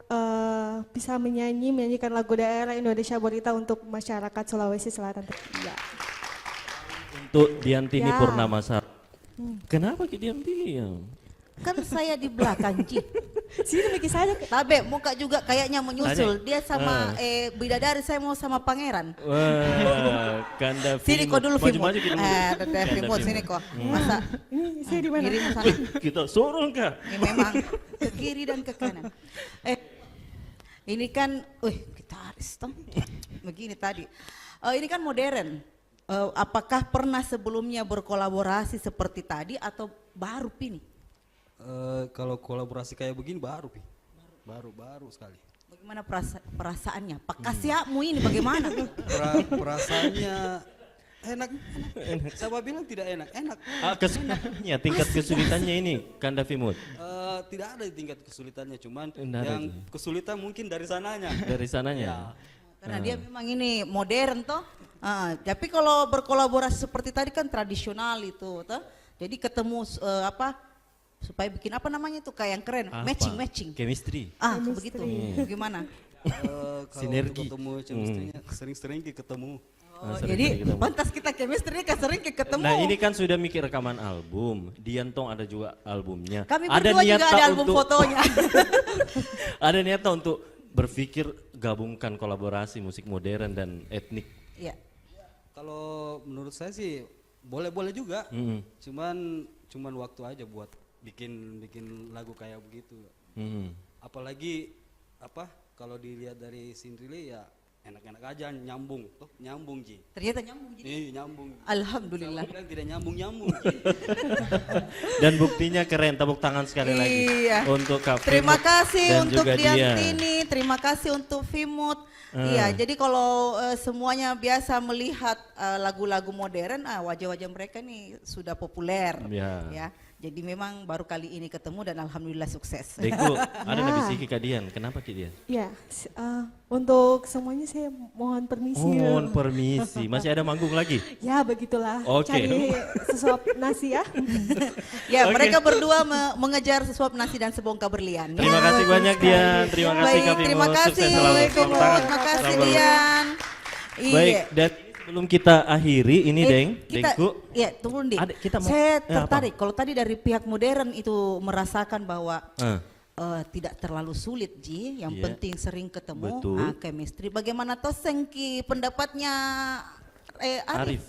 bisa menyanyikan lagu daerah Indonesia Bonita untuk masyarakat Sulawesi Selatan. Ya. Untuk Diantini Ya. Purnamasari. Kenapa Ki diam-diam? Kan saya di belakang, Ci. Sini mikir saya. Tabe, muka juga kayaknya menyusul. Dia sama bidadari, saya mau sama pangeran. Wah, Kanda Sini kok dulu Fimut. Maju-maju kita dulu. Teteh Fimut sini kok. Masa Ini saya di mana? ngirim sana. Kita sorong Kak. Ini memang ke kiri dan ke kanan. Ini kan, gitaris toh. Begini tadi. Ini kan modern. Apakah pernah sebelumnya berkolaborasi seperti tadi atau baru Pini? Kalau kolaborasi kayak begini baru, Pi. Baru sekali. Bagaimana perasaannya? Pak Kasiamu ini bagaimana? Perasaannya enak. Saya bilang tidak enak. Kesulitannya, tingkat kesulitannya ini Kanda Fimut. Tidak ada tingkat kesulitannya, cuman Nggak ada yang itu. kesulitan mungkin dari sananya. Dari sananya. Karena dia memang ini modern toh. Tapi kalau berkolaborasi seperti tadi kan tradisional itu toh. Jadi ketemu supaya bikin apa namanya itu kayak yang keren, Apa? matching. Chemistry. Begitu. Gimana? Kalau Sinergi. ketemu chemistry-nya sering-sering ketemu. Jadi pantas kita chemistry kan sering ketemu. Nah ini kan sudah mikir rekaman album, Diantong ada juga albumnya. Kami berdua juga ada album fotonya. Ada niat untuk berpikir gabungkan kolaborasi musik modern dan etnik. Iya. Kalau menurut saya sih boleh-boleh juga. Cuman waktu aja buat bikin lagu kayak begitu. Apalagi kalau dilihat dari Sindrili ya enak-enak aja, nyambung Ji. Ternyata nyambung jadi. Nyambung. Alhamdulillah. Saya bilang tidak nyambung Ji. Dan buktinya keren, tepuk tangan sekali lagi Iya. untuk Kak Terima Fimut kasih dan untuk juga dia. Diantini, terima kasih untuk Fimut. Iya, jadi kalau semuanya biasa melihat lagu-lagu modern, wajah-wajah mereka nih sudah populer. Ya. Jadi memang baru kali ini ketemu dan alhamdulillah sukses. Deko, ada nabi siki Kak Dian, kenapa Ki Dian? Ya, untuk semuanya saya mohon permisi. Mohon permisi, masih ada manggung lagi? Ya begitulah, Oke. cari sesuap nasi ya. Ya, mereka berdua mengejar sesuap nasi dan sebongkah berlian. Terima kasih banyak Dian, terima kasih Baik, Kak Fimut, terima kasih. sukses selalu. Tepuk tangan. Terima kasih Selalu. Dian. Baik, dan sebelum kita akhiri ini Dengku. Iya, tunggu Di. Saya tertarik kalau tadi dari pihak modern itu merasakan bahwa tidak terlalu sulit Ji, yang penting sering ketemu, chemistry. Bagaimana Tosengki pendapatnya Arif?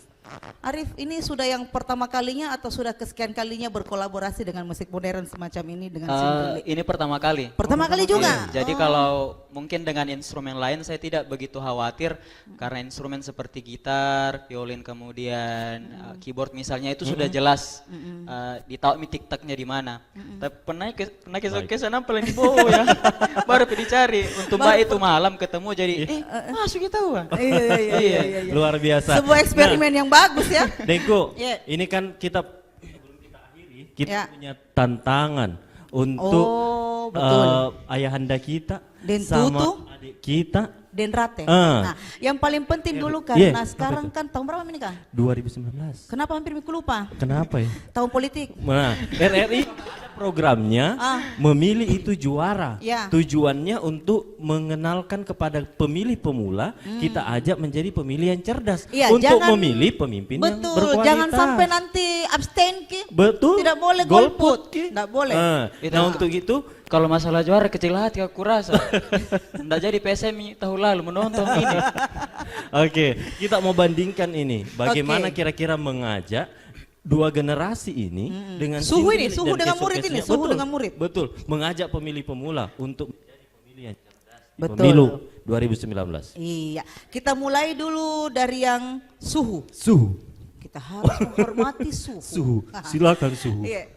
Arif, ini sudah yang pertama kalinya atau sudah kesekian kalinya berkolaborasi dengan musik modern semacam ini dengan Sindrili? Ini pertama kali. Pertama kali juga? Jadi kalau mungkin dengan instrumen lain saya tidak begitu khawatir karena instrumen seperti gitar, violin kemudian keyboard misalnya itu sudah jelas ditahu tik-taknya di mana. Tapi pernah ke sana paling di bawah ya. Baru dicari untuk mbak itu malam ketemu jadi masuk kita tahu. Iya. Luar biasa. Sebuah eksperimen yang bagus ya. Dengku, ini kan kita akhiri, kita punya tantangan untuk ayahanda kita sama adik kita. Denrate. Nah, yang paling penting dulu karena sekarang kan tahun berapa ini Kak? 2019. Kenapa hampir lupa? Kenapa ya? Tahun politik. Nah, RRI programnya memilih itu juara. Ya. Tujuannya untuk mengenalkan kepada pemilih pemula, kita ajak menjadi pemilih yang cerdas Iya, untuk jangan- memilih pemimpin yang Betul, berkualitas. jangan sampai nanti abstain ki. Betul. Tidak boleh golput. Tidak boleh. Nah, untuk itu Kalau masalah juara kecil hati aku rasa. Nggak jadi PSMI tahun lalu menonton ini. Oke, kita mau bandingkan ini. Bagaimana Oke. kira-kira mengajak dua generasi ini dengan Suhu sintri ini, suhu dan dengan murid ini, kesuksesannya. suhu Betul, dengan murid. Betul, mengajak pemilih pemula untuk menjadi pemilih yang cerdas di Betul. pemilu 2019. Iya, kita mulai dulu dari yang suhu. Suhu. Kita harus menghormati suhu. Suhu, silakan suhu. Iya.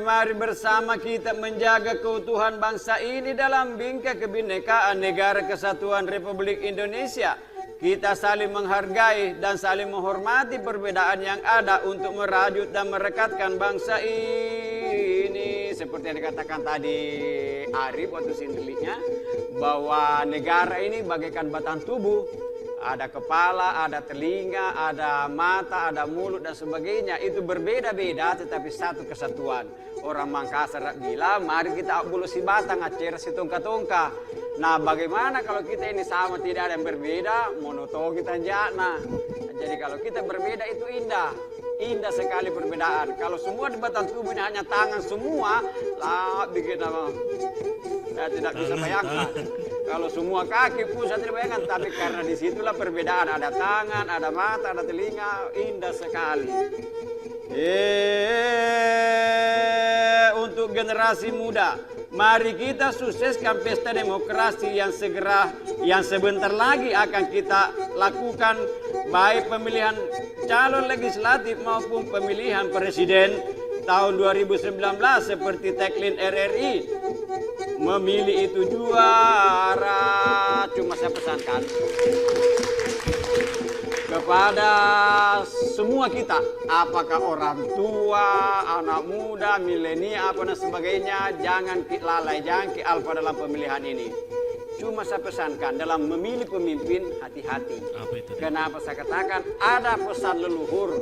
Mari bersama kita menjaga keutuhan bangsa ini dalam bingkai kebinekaan Negara Kesatuan Republik Indonesia. Kita saling menghargai dan saling menghormati perbedaan yang ada untuk merajut dan merekatkan bangsa ini. Seperti yang dikatakan tadi Arif waktu sindiliknya, bahwa negara ini bagaikan batang tubuh. Ada kepala, ada telinga, ada mata, ada mulut dan sebagainya. Itu berbeda-beda tetapi satu kesatuan. Orang Makassar bilang, mari kita bulu si batang, acer si tongka-tongka. Nah, bagaimana kalau kita ini sama, tidak ada yang berbeda, monoton kita jana. Jadi kalau kita berbeda itu indah. Indah sekali perbedaan. Kalau semua di batang tubuh ini hanya tangan semua, lah bikin apa? Saya tidak bisa bayangkan. Kalau semua kaki pun saya tidak bayangkan, tapi karena disitulah perbedaan. Ada tangan, ada mata, ada telinga, indah sekali. Untuk generasi muda, mari kita sukseskan pesta demokrasi yang sebentar lagi akan kita lakukan, baik pemilihan calon legislatif maupun pemilihan presiden tahun 2019 seperti tagline RRI. Memilih itu juara. Cuma saya pesankan kepada semua kita, apakah orang tua, anak muda, milenial, apa dan sebagainya, jangan lalai, jangan alfa dalam pemilihan ini. Cuma saya pesankan dalam memilih pemimpin, hati-hati. Kenapa saya katakan ada pesan leluhur,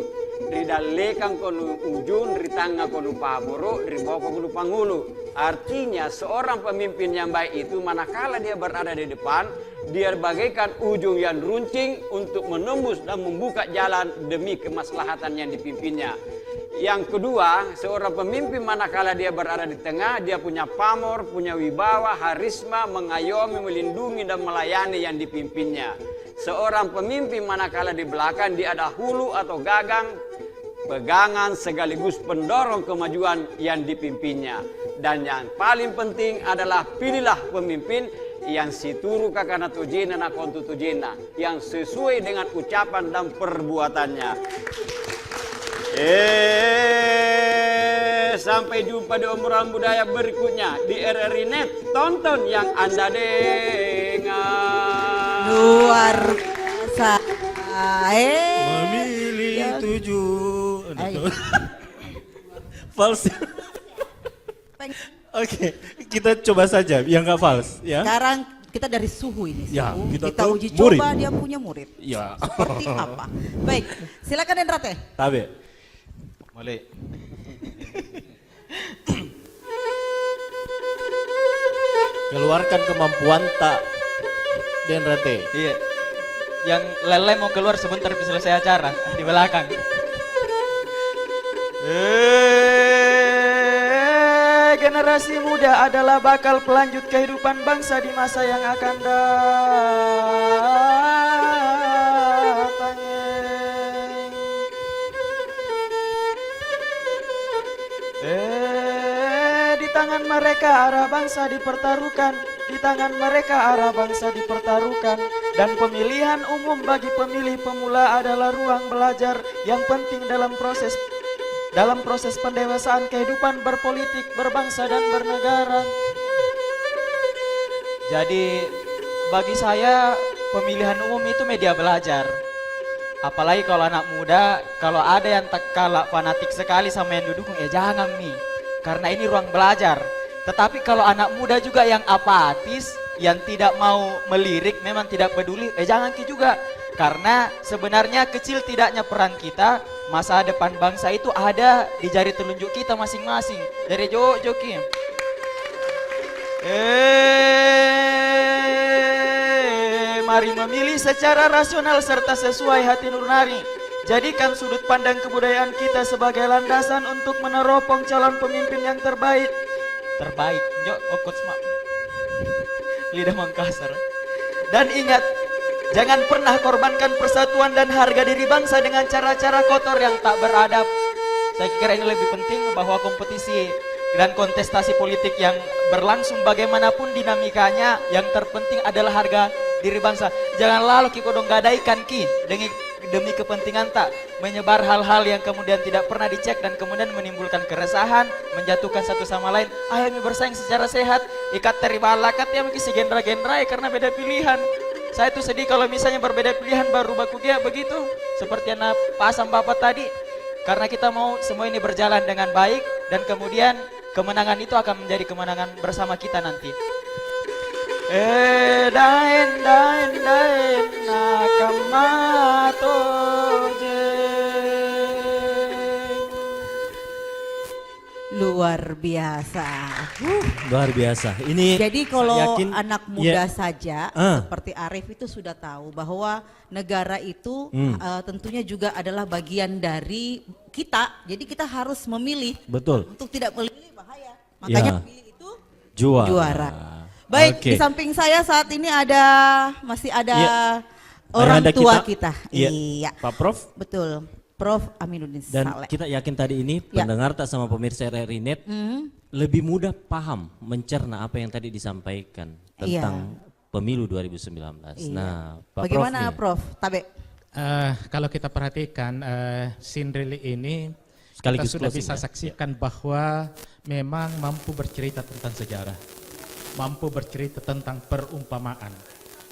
ridalekan kono ujung, ritanga kono paboro, riboko kono pangulu. Artinya seorang pemimpin yang baik itu manakala dia berada di depan, dia bagaikan ujung yang runcing untuk menembus dan membuka jalan demi kemaslahatan yang dipimpinnya. Yang kedua, seorang pemimpin manakala dia berada di tengah, dia punya pamor, punya wibawa, harisma, mengayomi, melindungi dan melayani yang dipimpinnya. Seorang pemimpin manakala di belakang, dia ada hulu atau gagang, pegangan sekaligus pendorong kemajuan yang dipimpinnya. Dan yang paling penting adalah pilihlah pemimpin yang situru kakana tujena na kontu tujena, yang sesuai dengan ucapan dan perbuatannya. Sampai jumpa di obrolan budaya berikutnya di RRI Net. Tonton yang Anda dengar. Luar biasa. Memilih tujuh. False. Oke, kita coba saja yang nggak false ya. Sekarang kita dari suhu ini. Ya, Suhu. kita Kita tahu uji murid. coba dia punya murid. Ya. Seperti apa? Baik, silakan Enrate. Tabe. Mulai. Keluarkan kemampuan tak Den Rate. Iya. Yang lele mau keluar sebentar selesai acara di belakang. Generasi muda adalah bakal pelanjut kehidupan bangsa di masa yang akan datang. Di tangan mereka arah bangsa dipertaruhkan, di tangan mereka arah bangsa dipertaruhkan, dan pemilihan umum bagi pemilih pemula adalah ruang belajar yang penting dalam proses pendewasaan kehidupan berpolitik, berbangsa dan bernegara. Jadi bagi saya pemilihan umum itu media belajar. Apalagi kalau anak muda, kalau ada yang tak kalah fanatik sekali sama yang didukung, ya jangan nih. Karena ini ruang belajar. Tetapi kalau anak muda juga yang apatis, yang tidak mau melirik, memang tidak peduli, jangan ki juga. Karena sebenarnya kecil tidaknya peran kita, masa depan bangsa itu ada di jari telunjuk kita masing-masing. Dari Joki. Mari memilih secara rasional serta sesuai hati nurani. Jadikan sudut pandang kebudayaan kita sebagai landasan untuk meneropong calon pemimpin yang terbaik. Terbaik, lidah Mangkasar. Dan ingat, jangan pernah korbankan persatuan dan harga diri bangsa dengan cara-cara kotor yang tak beradab. Saya kira ini lebih penting bahwa kompetisi dan kontestasi politik yang berlangsung bagaimanapun dinamikanya, yang terpenting adalah harga diri bangsa. Jangan lalu ki kodong gadaikan ki demi kepentingan tak menyebar hal-hal yang kemudian tidak pernah dicek dan kemudian menimbulkan keresahan, menjatuhkan satu sama lain. Ayo bersaing secara sehat, ikat teribalakat ya mungkin si gendra-gendra karena beda pilihan. Saya tuh sedih kalau misalnya berbeda pilihan baru baku dia begitu, seperti yang pasang bapak tadi. Karena kita mau semua ini berjalan dengan baik dan kemudian kemenangan itu akan menjadi kemenangan bersama kita nanti. Daen nakamato Luar biasa. Luar biasa. Ini Jadi kalau yakin, anak muda saja seperti Arif itu sudah tahu bahwa negara itu tentunya juga adalah bagian dari kita. Jadi kita harus memilih. Betul. Untuk tidak memilih bahaya. Makanya memilih itu juara. Baik, di samping saya saat ini masih ada orang tua kita. Iya. Pak Prof. Betul. Prof. Aminuddin Dan Saleh. kita yakin tadi ini pendengar tak sama pemirsa RRI Net lebih mudah paham, mencerna apa yang tadi disampaikan tentang pemilu 2019. Nah, Pak Bagaimana Prof? Tabe? Kalau kita perhatikan Sindrili ini Sekaligus kita sudah closing, bisa saksikan bahwa memang mampu bercerita tentang sejarah, mampu bercerita tentang perumpamaan.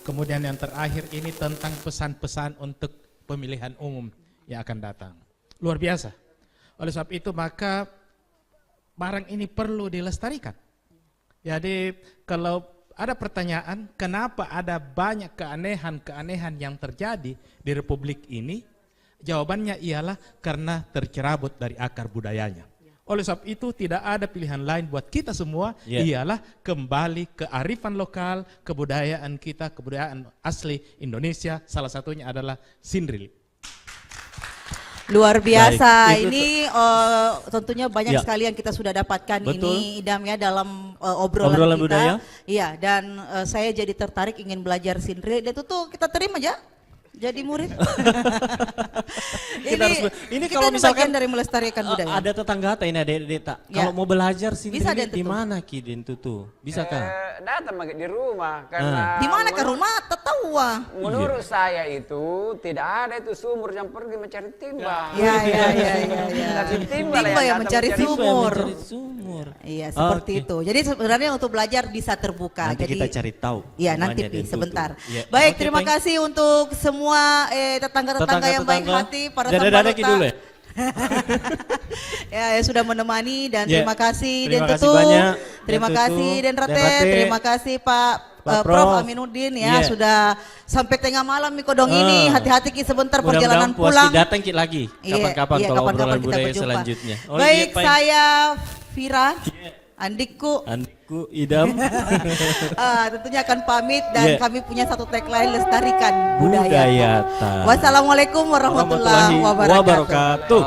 Kemudian yang terakhir ini tentang pesan-pesan untuk pemilihan umum yang akan datang. Luar biasa. Oleh sebab itu maka barang ini perlu dilestarikan. Jadi kalau ada pertanyaan kenapa ada banyak keanehan-keanehan yang terjadi di Republik ini, jawabannya ialah karena tercerabut dari akar budayanya. Oleh sebab itu tidak ada pilihan lain buat kita semua, ialah kembali ke arifan lokal, kebudayaan kita, kebudayaan asli Indonesia, salah satunya adalah Sindrili. Luar biasa. Ini tentunya banyak sekali yang kita sudah dapatkan. Ini Idam ya dalam obrolan kita. Budaya. Iya, dan saya jadi tertarik ingin belajar Sindrili. Dan itu tuh kita terima aja jadi murid. ini kita kalau misalkan bagian dari melestarikan budaya. ada tetangga ini ada Deta. Kalau mau belajar sini Bisa, di mana Ki Den Tutu? Bisa kah? Datang di rumah karena Di mana ke rumah? Tetawa. menurut saya itu tidak ada itu sumur yang pergi mencari timba. Ya. Tapi timba Timba yang mencari sumur. Sumur. Iya, seperti itu. Jadi sebenarnya untuk belajar bisa terbuka. Nanti Jadi kita cari tahu. iya, nanti namanya Den Tutu. sebentar. Ya. Baik, Oke, terima kasih untuk semua tetangga-tetangga yang baik hati, para Dada-dada Ki dulu ya. ya sudah menemani dan terima kasih Den Terima kasih Tutu. banyak, Terima Den kasih Tutu, Den Rate, Den Rate. terima kasih Pak Prof. Aminuddin ya sudah sampai tengah malam Mikodong ini. Hati-hati Ki sebentar perjalanan Mudah-mudahan puas pulang. Ki datang Ki lagi. Kapan-kapan kalau obrolan kita budaya berjumpa. selanjutnya. Baik, saya Vira, Andikku, Idam. tentunya akan pamit dan kami punya satu tagline lestarikan budaya. Budayata. Wassalamualaikum warahmatullahi wabarakatuh.